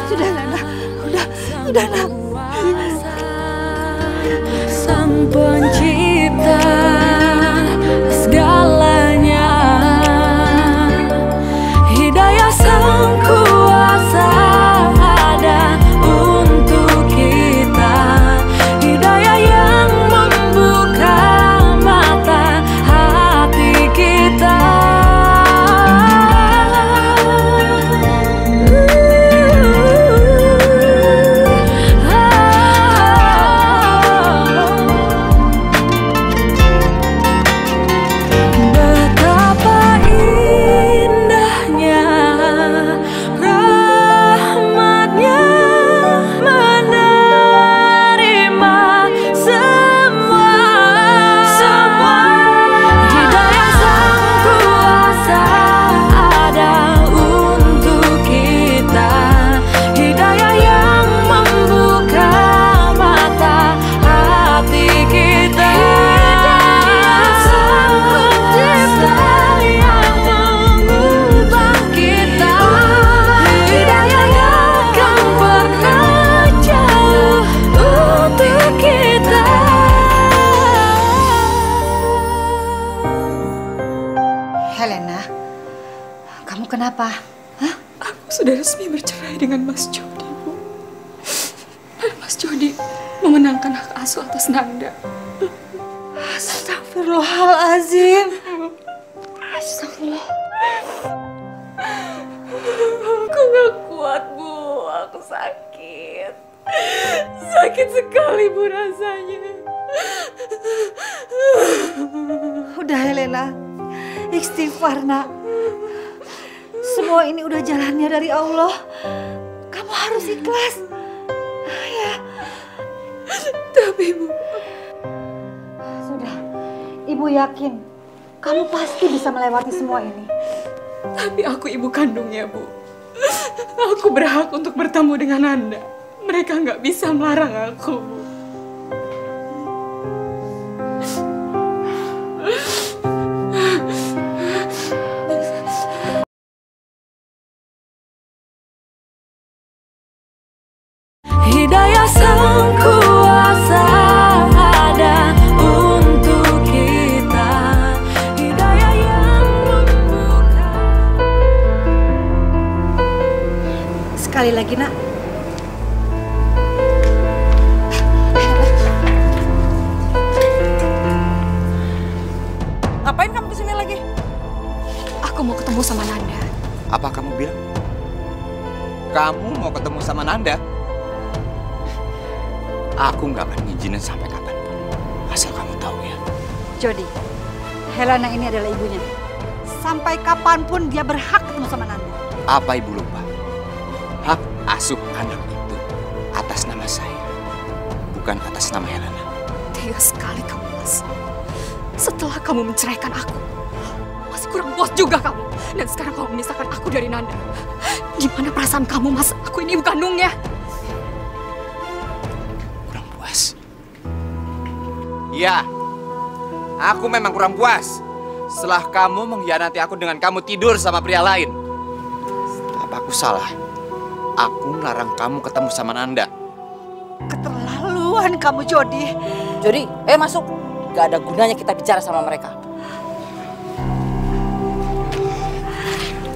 Sudah, Helena. Udah, Nak. Sang pencipta segalanya, hidayah sang kuasa ada untuk kita, hidayah yang membuka mata hati kita. Helena, kamu kenapa? Hah? Aku sudah resmi bercerai dengan Mas Jody, Bu. Dan Mas Jody memenangkan hak asuh atas Nanda. Astagfirullahaladzim. Astagfirullah. Aku gak kuat, Bu. Aku sakit. Sakit sekali, Bu, rasanya. Udah, Helena. Istighfar, Nak. Semua ini udah jalannya dari Allah. Kamu harus ikhlas. Ya. Tapi, Bu. Sudah. Ibu yakin kamu pasti bisa melewati semua ini. Tapi aku ibu kandungnya, Bu. Aku berhak untuk bertemu dengan Anda. Mereka nggak bisa melarang aku, Bu. Hidayah sang kuasa ada untuk kita, hidayah yang membuka. Sekali lagi, Nak. Ngapain kamu kesini lagi? Aku mau ketemu sama Nanda. Apa kamu bilang? Kamu mau ketemu sama Nanda? Aku nggak akan ngizinin sampai kapanpun. Asal kamu tahu ya. Jody, Helena ini adalah ibunya. Sampai kapanpun dia berhak ketemu sama Nanda. Apa ibu lupa? Hak asuh anak itu atas nama saya, bukan atas nama Helena. Tega sekali kamu, Mas. Setelah kamu menceraikan aku, masih kurang puas juga kamu. Dan sekarang kamu memisahkan aku dari Nanda. Gimana perasaan kamu, Mas? Aku ini ibu kandungnya. Kurang puas? Iya, aku memang kurang puas. Setelah kamu mengkhianati aku dengan kamu tidur sama pria lain. Apa aku salah? Aku melarang kamu ketemu sama Nanda. Keterlaluan kamu, Jody. Jody, ayo masuk. Gak ada gunanya kita bicara sama mereka.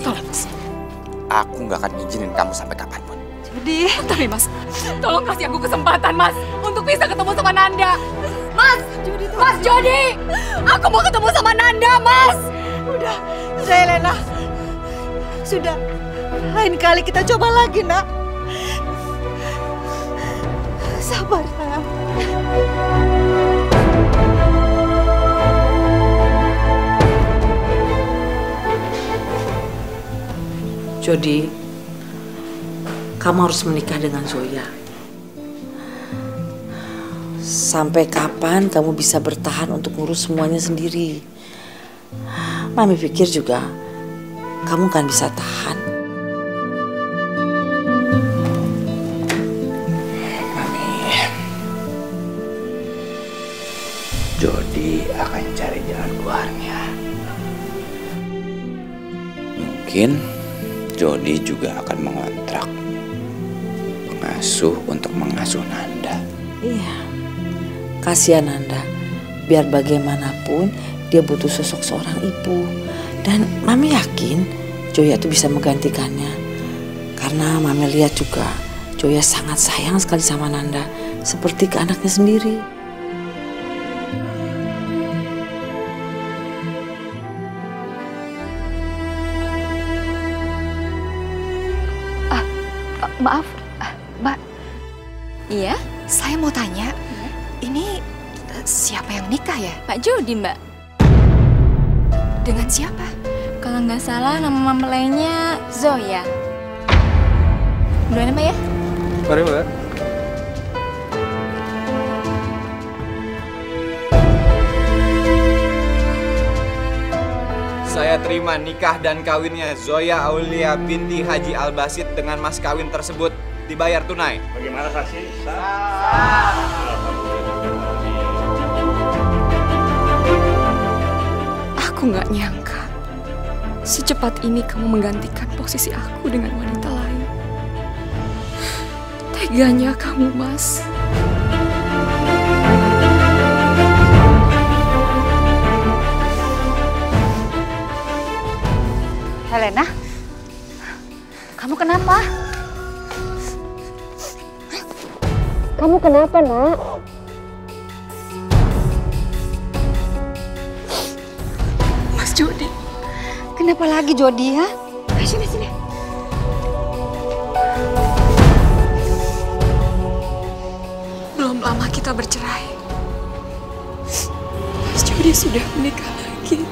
Tolong, Mas. Aku nggak akan ngizinin kamu sampai kapanpun. Jody. Tapi, Mas, tolong kasih aku kesempatan, Mas, untuk bisa ketemu sama Nanda. Mas, Jody, Mas Jody, aku mau ketemu sama Nanda, Mas. Udah, Helena. Sudah, lain kali kita coba lagi, nak. Sabar, sayang. Jody, kamu harus menikah dengan Zoya. Sampai kapan kamu bisa bertahan untuk ngurus semuanya sendiri? Mami pikir juga kamu kan bisa tahan. Mami, Jody akan cari jalan keluarnya. Mungkin Jody juga akan mengontrak pengasuh untuk mengasuh Nanda. Iya, kasihan Nanda. Biar bagaimanapun dia butuh sosok seorang ibu. Dan Mami yakin Zoya tuh bisa menggantikannya. Karena Mami lihat juga Zoya sangat sayang sekali sama Nanda. Seperti ke anaknya sendiri. Maaf, Mbak. Iya? Saya mau tanya, ini siapa yang nikah ya? Pak Jody, Mbak. Dengan siapa? Kalau nggak salah nama mempelainya Zoya. Duluan Mbak ya? Mari, Mbak. Saya terima nikah dan kawinnya Zoya Aulia binti Haji Al-Basit dengan mas kawin tersebut dibayar tunai. Bagaimana saksi? Aku nggak nyangka secepat ini kamu menggantikan posisi aku dengan wanita lain. Teganya kamu, Mas. Helena, kamu kenapa? Kamu kenapa, Nak? Mas Jody. Kenapa lagi, Jody, ya? Ayo sini, sini. Belum lama kita bercerai. Mas Jody sudah menikah lagi.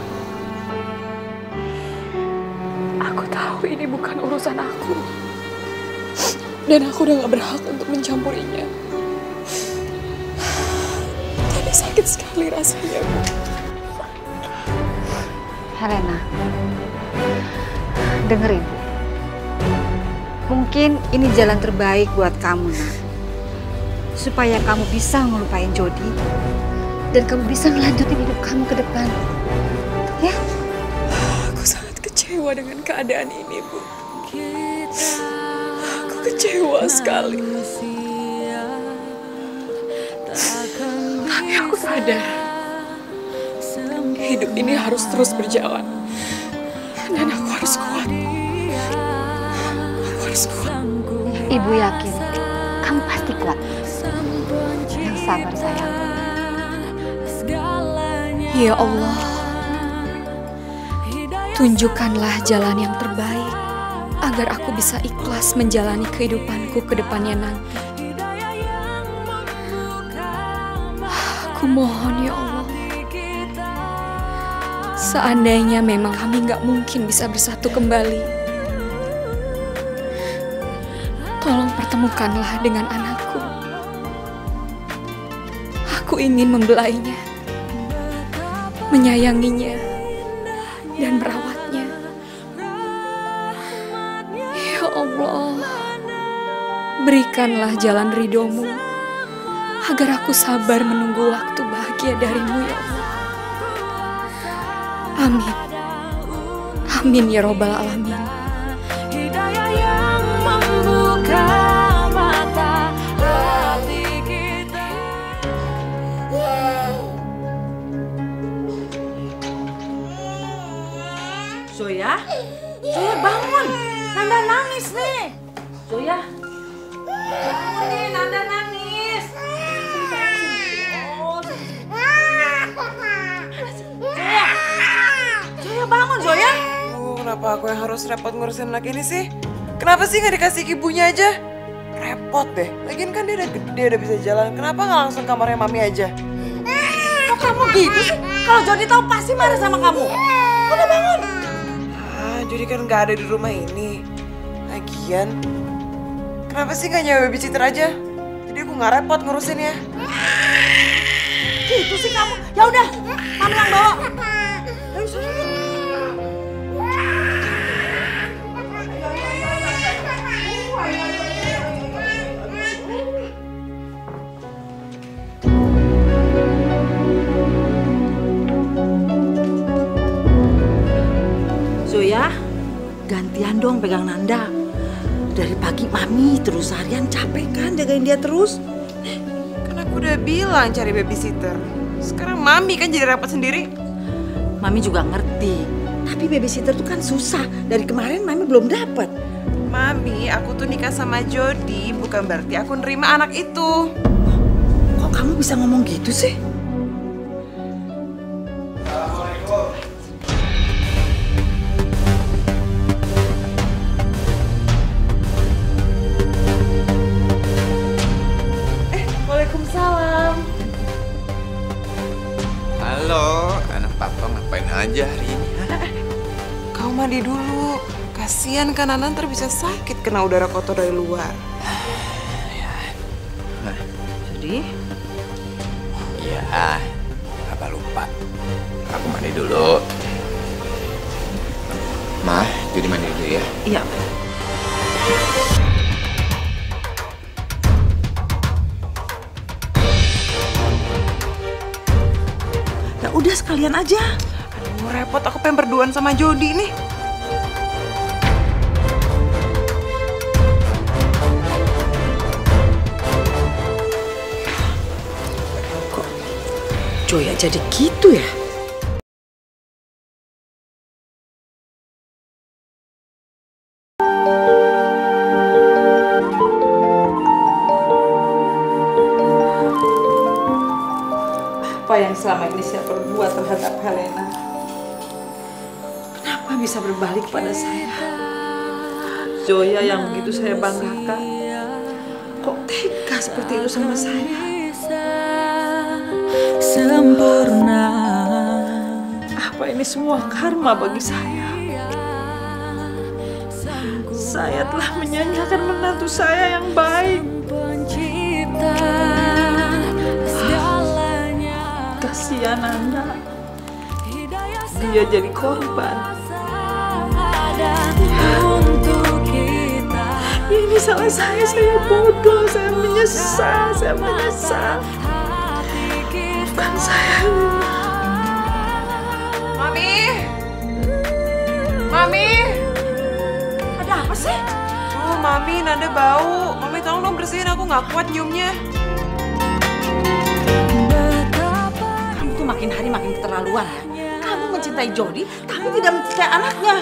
Aku tahu ini bukan urusan aku. Dan aku udah gak berhak untuk mencampurinya. Tapi sakit sekali rasanya, Bu. Helena, dengerin. Mungkin ini jalan terbaik buat kamu, nak. Supaya kamu bisa ngelupain Jody. Dan kamu bisa ngelanjutin hidup kamu ke depan. Ya? Aku sangat kecewa dengan keadaan ini, Bu. Aku kecewa sekali. Tapi aku sadar hidup ini harus terus berjalan. Dan aku harus kuat. Aku harus kuat. Ibu yakin kamu pasti kuat. Yang sabar, sayang. Ya Allah, tunjukkanlah jalan yang terbaik agar aku bisa ikhlas menjalani kehidupanku ke depannya nanti. Kumohon ya Allah, seandainya memang kami nggak mungkin bisa bersatu kembali, tolong pertemukanlah dengan anakku. Aku ingin membelainya, menyayanginya, dan merawatnya. Ya Allah, berikanlah jalan ridhomu agar aku sabar menunggu waktu bahagia darimu ya Allah. Amin. Amin ya Robbal Alamin. Hidayah yang membuka mata hati kita. Zoya, Zoya bangun. Nanda nangis nih. Zoya, bangun nih, Nanda nangis. Zoya bangun, Zoya. Kenapa aku yang harus repot ngurusin anak ini sih? Kenapa sih nggak dikasih ibunya aja? Repot deh. Lagian kan dia udah gede, udah bisa jalan. Kenapa nggak langsung kamarnya mami aja? Kok kamu gitu sih? Kalau Jody tahu pasti marah sama kamu. Udah bangun. Jadi kan nggak ada di rumah ini. Lagian, kenapa sih nggak nyewa babysitter aja? Jadi aku nggak repot ngurusinnya. Gitu sih kamu. Ya udah, mami yang bawa. Ayo sana. Zoya, gantian dong pegang Nanda. Dari pagi mami terus harian capek kan jagain dia terus. Kan aku udah bilang cari babysitter. Sekarang mami kan jadi repot sendiri. Mami juga ngerti. Tapi babysitter tuh kan susah. Dari kemarin mami belum dapet. Mami, aku tuh nikah sama Jody bukan berarti aku nerima anak itu. Kok kamu bisa ngomong gitu sih? Waalaikumsalam. Halo, anak papa ngapain aja hari ini? Kau mandi dulu. Kasian kan Nana ntar bisa sakit kena udara kotor dari luar. Jadi? Iya, papa lupa. Aku mandi dulu. Ma, jadi mandi dulu ya? Iya. Ya udah sekalian aja. Aduh, repot aku pengen berduaan sama Jody nih. Kok Joya jadi gitu ya? Apa yang selama ini saya perbuat terhadap Helena? Kenapa bisa berbalik pada saya? Zoya yang begitu saya banggakan, kok tega seperti itu sama saya? Sempurna. Apa ini semua karma bagi saya? Saya telah menyanyiakan menantu saya yang baik. Kasihan Nanda, dia jadi korban. Ini salah saya bodoh, saya menyesal. Bukan saya. Mami, Ada apa sih? Mami, Nanda bau. Mami tolong dong bersihin, aku nggak kuat nyiumnya. Kamu tuh makin hari makin keterlaluan ya. Kamu mencintai Jody, tapi tidak mencintai anaknya.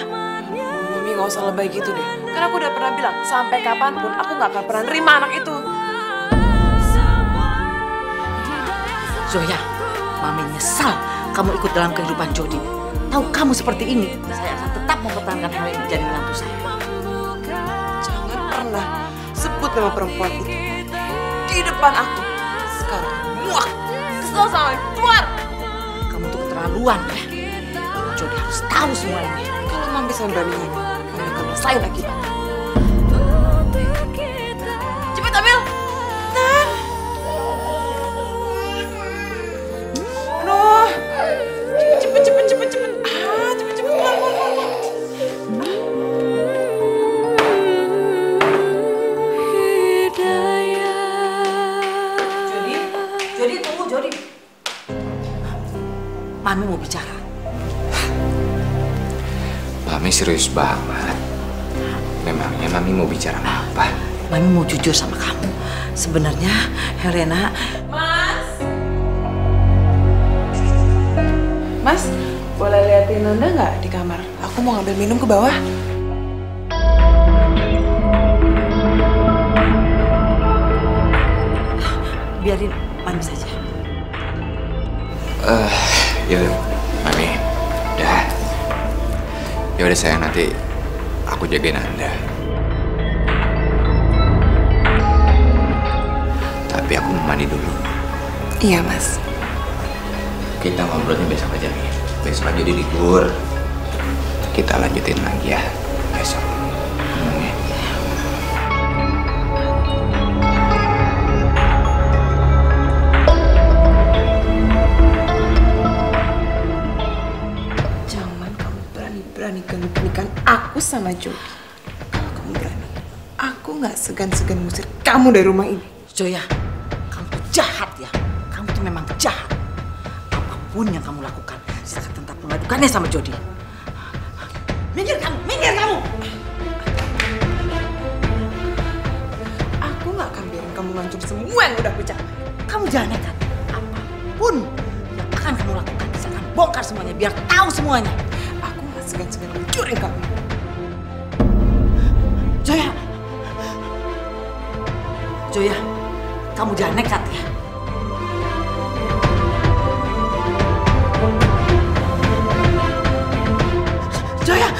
Mami nggak usah lebay gitu deh. Karena aku udah pernah bilang, sampai kapanpun aku nggak akan pernah nerima anak itu. Zoya, Mami nyesal kamu ikut dalam kehidupan Jody. Tahu kamu seperti ini, saya akan tetap mempertahankan hal ini jadi menantu saya. Jangan pernah sebut nama perempuan itu di depan aku. Sekarang muak, kesel kesel sama keluar. Kamu tuh keterlaluan ya. Jody harus tahu semua ini. Kalau Mami sama beraninya, Mami akan rasain akibatnya. Cepet ambil. Aduh, cepet. Ah, cepet keluar. Jody tunggu, Jody. Mami mau bicara. Mami serius banget. Memangnya Mami mau bicara apa? Mami mau jujur sama kamu. Sebenarnya Helena... Mas, boleh liatin Nanda nggak di kamar? Aku mau ngambil minum ke bawah. Biarin Mami saja. Yaudah, Mami. Udah. Yaudah sayang, nanti aku jagain Anda. Tapi aku mau mandi dulu. Iya, Mas. Kita ngobrolnya besok aja nih. Besok aja di libur. Kita lanjutin lagi ya besok. Jangan kamu berani ganggu pernikahan aku sama Jody. Kalau kamu berani, aku nggak segan-segan ngusir kamu dari rumah ini. Joya, kamu tuh jahat ya. Kamu tuh memang jahat. Apapun yang kamu lakukan, silakan tetap mengadukannya sama Jody. Minggir kamu, minggir kamu! Aku nggak akan biarin kamu ngancur semua yang udah aku capai. Kamu jangan nekat. Apapun yang akan kamu lakukan, saya akan bongkar semuanya biar tahu semuanya. Aku nggak segan-segan ngancurin kamu. Joya! Joya, kamu jangan nekat ya. Joya!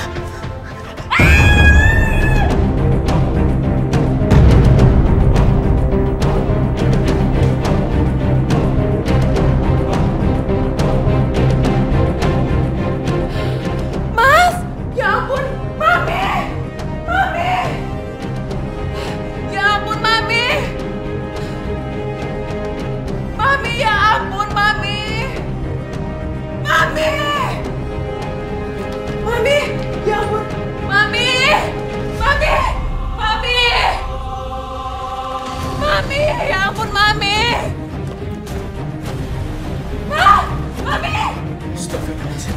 Mas! Ya ampun, Mami! Mami! Ya ampun, Mami! Mami, ya ampun, Mami! Mami! Mami! Ya ampun! Mami! Mami! Mami! Mami! Ya ampun, Mami! Ah! Mami! Astagfirullahaladzim.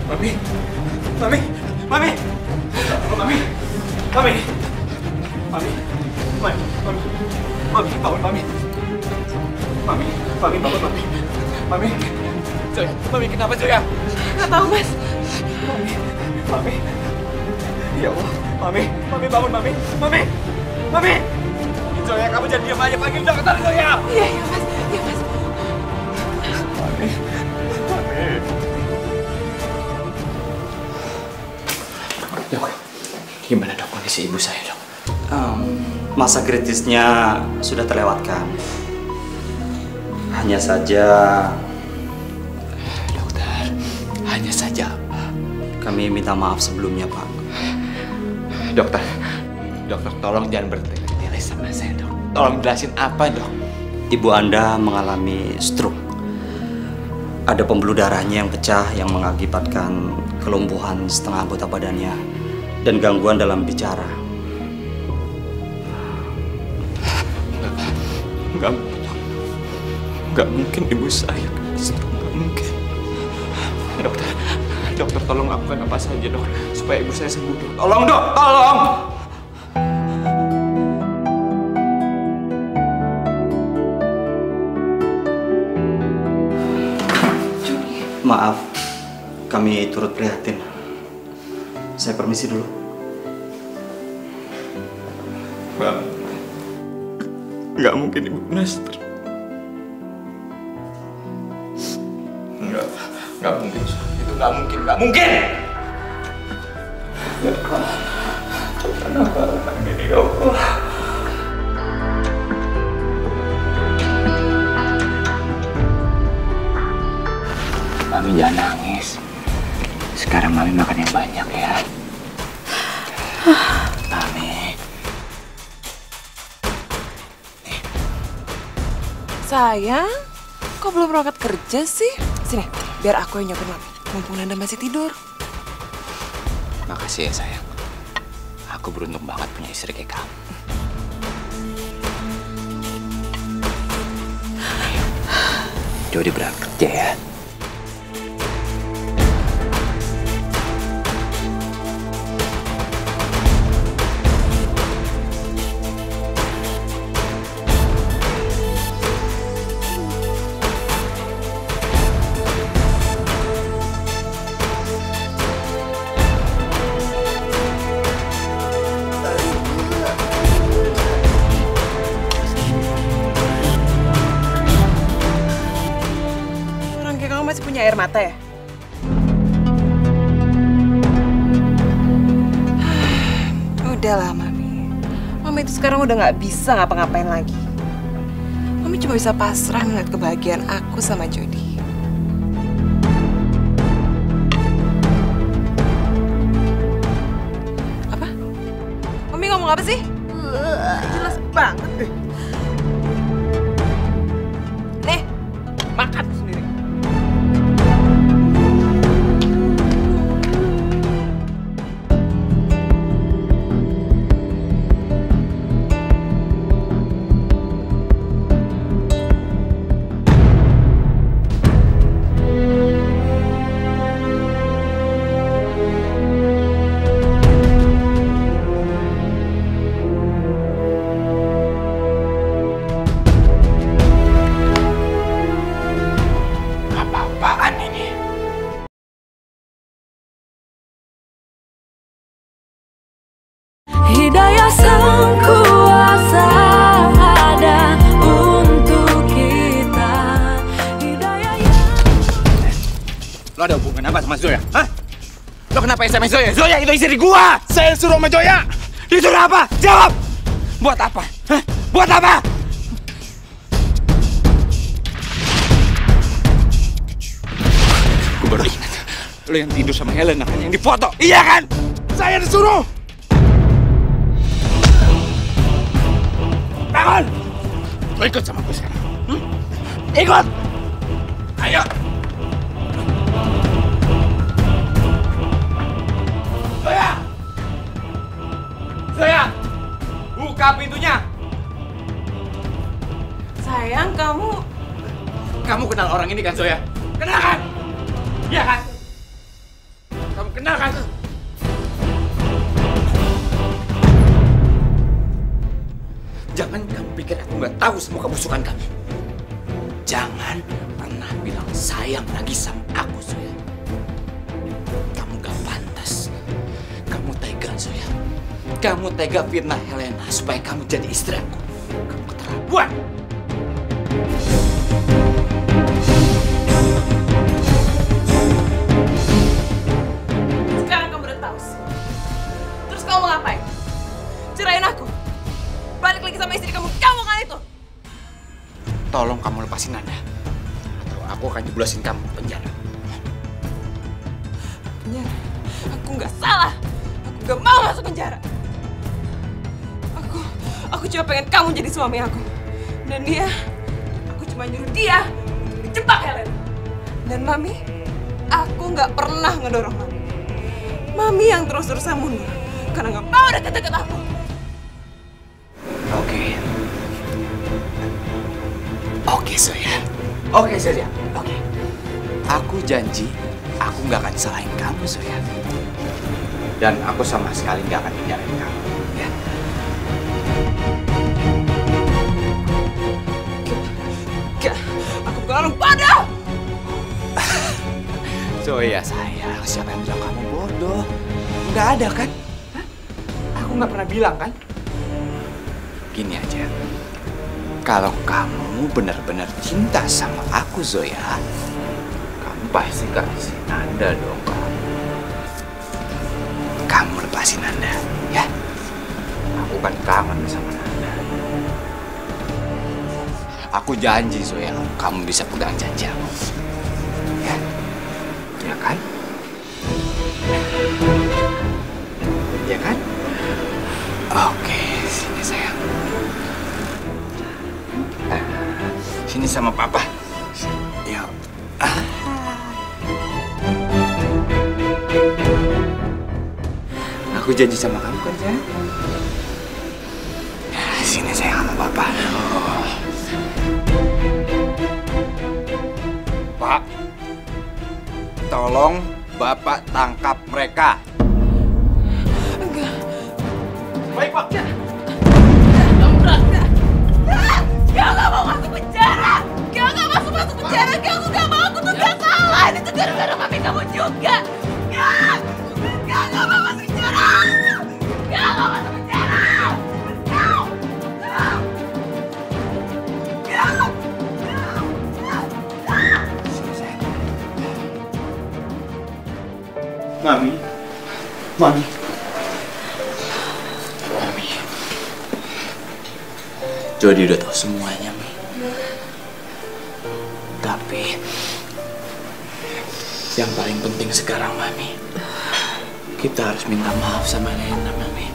Mami! Mami! Mami! Mami! Mami! Mami! Mami! Mami! Mami! Bangun, Mami! Mami! Mami, bangun, Mami! Mami! Joya, Mami kenapa, Joya? Nggak tahu, Mas. Mami! Mami! Ya Allah! Mami! Mami, bangun, Mami! Mami! Mami! Joya, kamu jangan diam aja, panggil dokter, Joya! Iya, Mas. Iya, Mas. Mami! Mami! Dok, gimana dok kondisi ibu saya dok? Masa kritisnya sudah terlewatkan. Hanya saja... Dokter, hanya saja apa? Kami minta maaf sebelumnya, Pak. Dokter, tolong jangan bertele-tele sama saya dok. Tolong jelasin apa dok? Ibu Anda mengalami stroke. Ada pembuluh darahnya yang pecah yang mengakibatkan kelumpuhan setengah anggota badannya dan gangguan dalam bicara. Nggak mungkin ibu saya stroke, nggak mungkin. Dokter tolong lakukan apa saja dok supaya ibu saya sembuh dok. Tolong dok, tolong. Maaf, kami turut prihatin. Saya permisi dulu. Nggak mungkin ibu Nester. Nggak mungkin. Itu nggak mungkin, nggak mungkin. Kenapa ini ya Allah? Mami jangan nangis. Sekarang Mami makan yang banyak ya. Mami. Sayang, kok belum berangkat kerja sih? Sini, biar aku yang nyopin Mami. Mumpung Nanda masih tidur. Makasih ya sayang. Aku beruntung banget punya istri kayak kamu. Jody berangkat kerja ya. Masih punya air mata ya? Udahlah, Mami. Mami itu sekarang udah nggak bisa ngapa-ngapain lagi. Mami cuma bisa pasrah ngeliat kebahagiaan aku sama Jody. Apa? Mami ngomong apa sih? Jelas banget deh. Nih, makan sendiri. Hidayah sang kuasa ada untuk kita. Hidayah yang... Lo ada hubungan apa sama Zoya? Hah? Lo kenapa SMS Zoya? Zoya itu istri gua! Saya suruh sama Zoya! Disuruh apa? Jawab! Buat apa? Hah? Buat apa? Gue baru ingat. Lo yang tidur sama Helena kan? Yang difoto? Iya kan? Saya disuruh! Bangun! Lo ikut sama gue sekarang. Ikut! Ayo! Zoya! Zoya! Buka pintunya! Sayang, kamu... Kamu kenal orang ini kan, Zoya? Kenal kan? Iya kan? Kamu kenal kan? Jangan kamu pikir aku nggak tahu semua kebusukan kamu. Jangan pernah bilang sayang lagi sama aku, Zoya. Kamu gak pantas. Kamu tega, Zoya. Kamu tega fitnah Helena supaya kamu jadi istri aku. Kamu keterlaluan. Sekarang kamu udah tahu sih. Terus kamu mau ngapain? Cerain aku? Balik lagi sama istri kamu kan itu? Tolong kamu lepasin Nanda. Atau aku akan jeblosin kamu ke penjara. Penjara? Aku nggak salah. Aku nggak mau masuk penjara. Aku cuma pengen kamu jadi suami aku. Dan dia, aku cuma nyuruh dia untuk dijebak Helen. Dan Mami, aku nggak pernah ngedorong Mami. Mami yang terus-terusan mundur karena nggak mau deket-deket aku. Oke, Zoya. Oke, Zoya. Oke. Aku janji, aku nggak akan salahin kamu, Zoya. Dan aku sama sekali nggak akan penjarain kamu. Ya. Gak, aku bukan orang bodoh. Zoya, sayang, siapa yang bilang kamu bodoh? Nggak ada kan? Hah? Aku nggak pernah bilang kan? Gini aja. Kalau kamu benar-benar cinta sama aku, Zoya, kamu pasti kasih Nanda dong, kamu lepasin Nanda, ya? Aku kan kangen sama Nanda. Aku janji, Zoya, kamu bisa pegang janji aku. Ya? ya kan? Oke, sini sayang. Sini sama papa. Yuk. Aku janji sama kamu kan, sayang? Sini sayang sama papa. Oh. Pak, tolong Bapak tangkap mereka. Enggak. Baik, Pak. Dia nggak mau masuk penjara. Dia nggak masuk penjara. Dia nggak mau. Aku tuh nggak salah. Ini tuh gara-gara mami kamu juga. Dia nggak mau masuk penjara. Dia nggak masuk penjara. Mami. Jody udah tahu semuanya, Mi. Tapi yang paling penting sekarang, Mami, kita harus minta maaf sama Helena, Mami.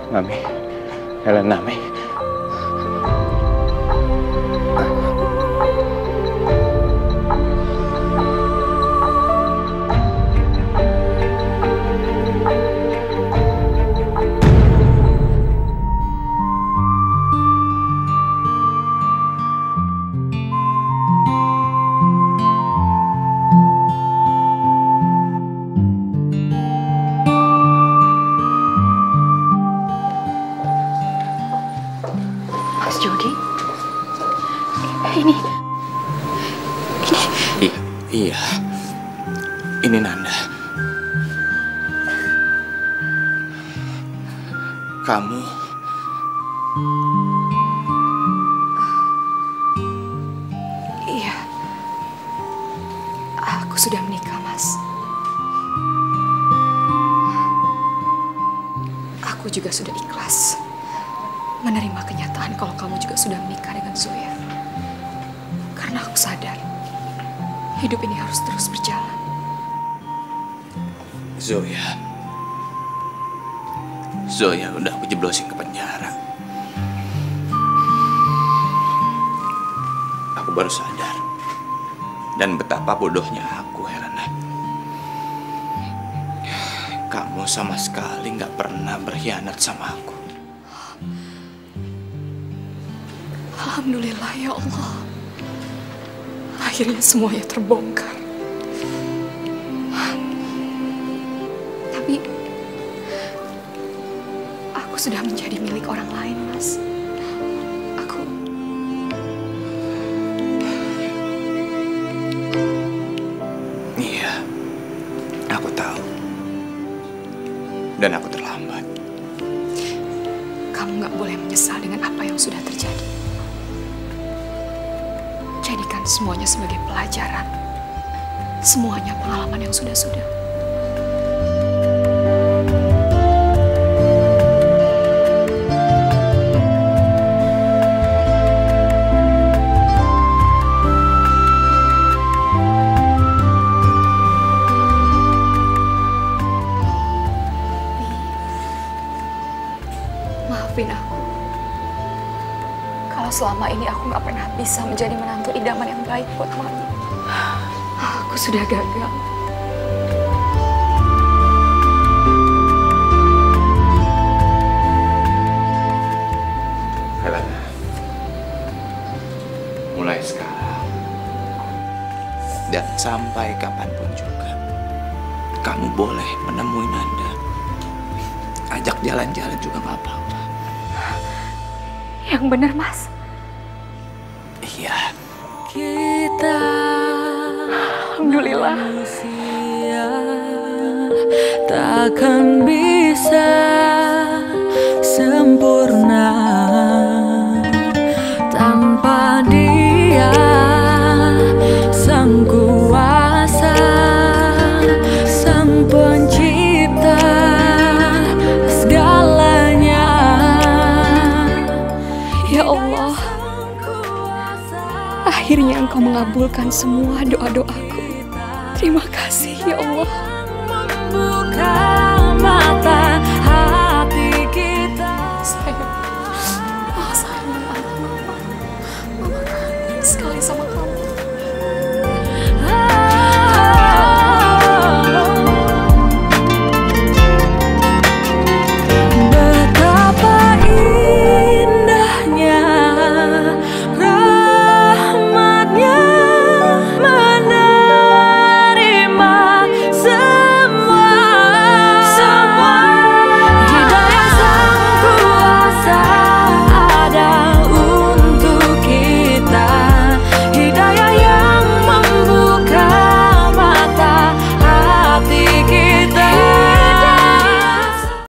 Mami, Helena, Mi. Iya, ini Nanda. Kamu Iya, aku sudah menikah, Mas. Aku juga sudah ikhlas menerima kenyataan kalau kamu juga sudah menikah dengan Zoya. Karena aku sadar hidup ini harus terus berjalan. Zoya udah aku jeblosin ke penjara. Aku baru sadar. Dan betapa bodohnya aku, Helena. Kamu sama sekali gak pernah berkhianat sama aku. Alhamdulillah ya Allah. Akhirnya semuanya terbongkar. Tapi aku sudah menjadi milik orang lain, Mas. Iya, aku tahu. Dan aku terlambat. Kamu gak boleh menyesal dengan apa yang sudah terjadi. Jadikan semuanya sebagai pelajaran. Semuanya pengalaman yang sudah-sudah. Maafin aku. Kalau selama ini aku gak pernah bisa menjadi menantu idaman yang baik buat Mami. Aku sudah gagal. Helena, mulai sekarang dan sampai kapanpun juga, kamu boleh menemui Nanda. Ajak jalan-jalan juga gak apa-apa. Yang benar, Mas. Iya. Kita Alhamdulillah. manusia takkan bisa sempurna tanpa Dia, Sang Kuasa, Sang Pencipta segalanya. Ya Allah, akhirnya Engkau mengabulkan semua doa-doaku. Terima kasih ya Allah. Membuka mata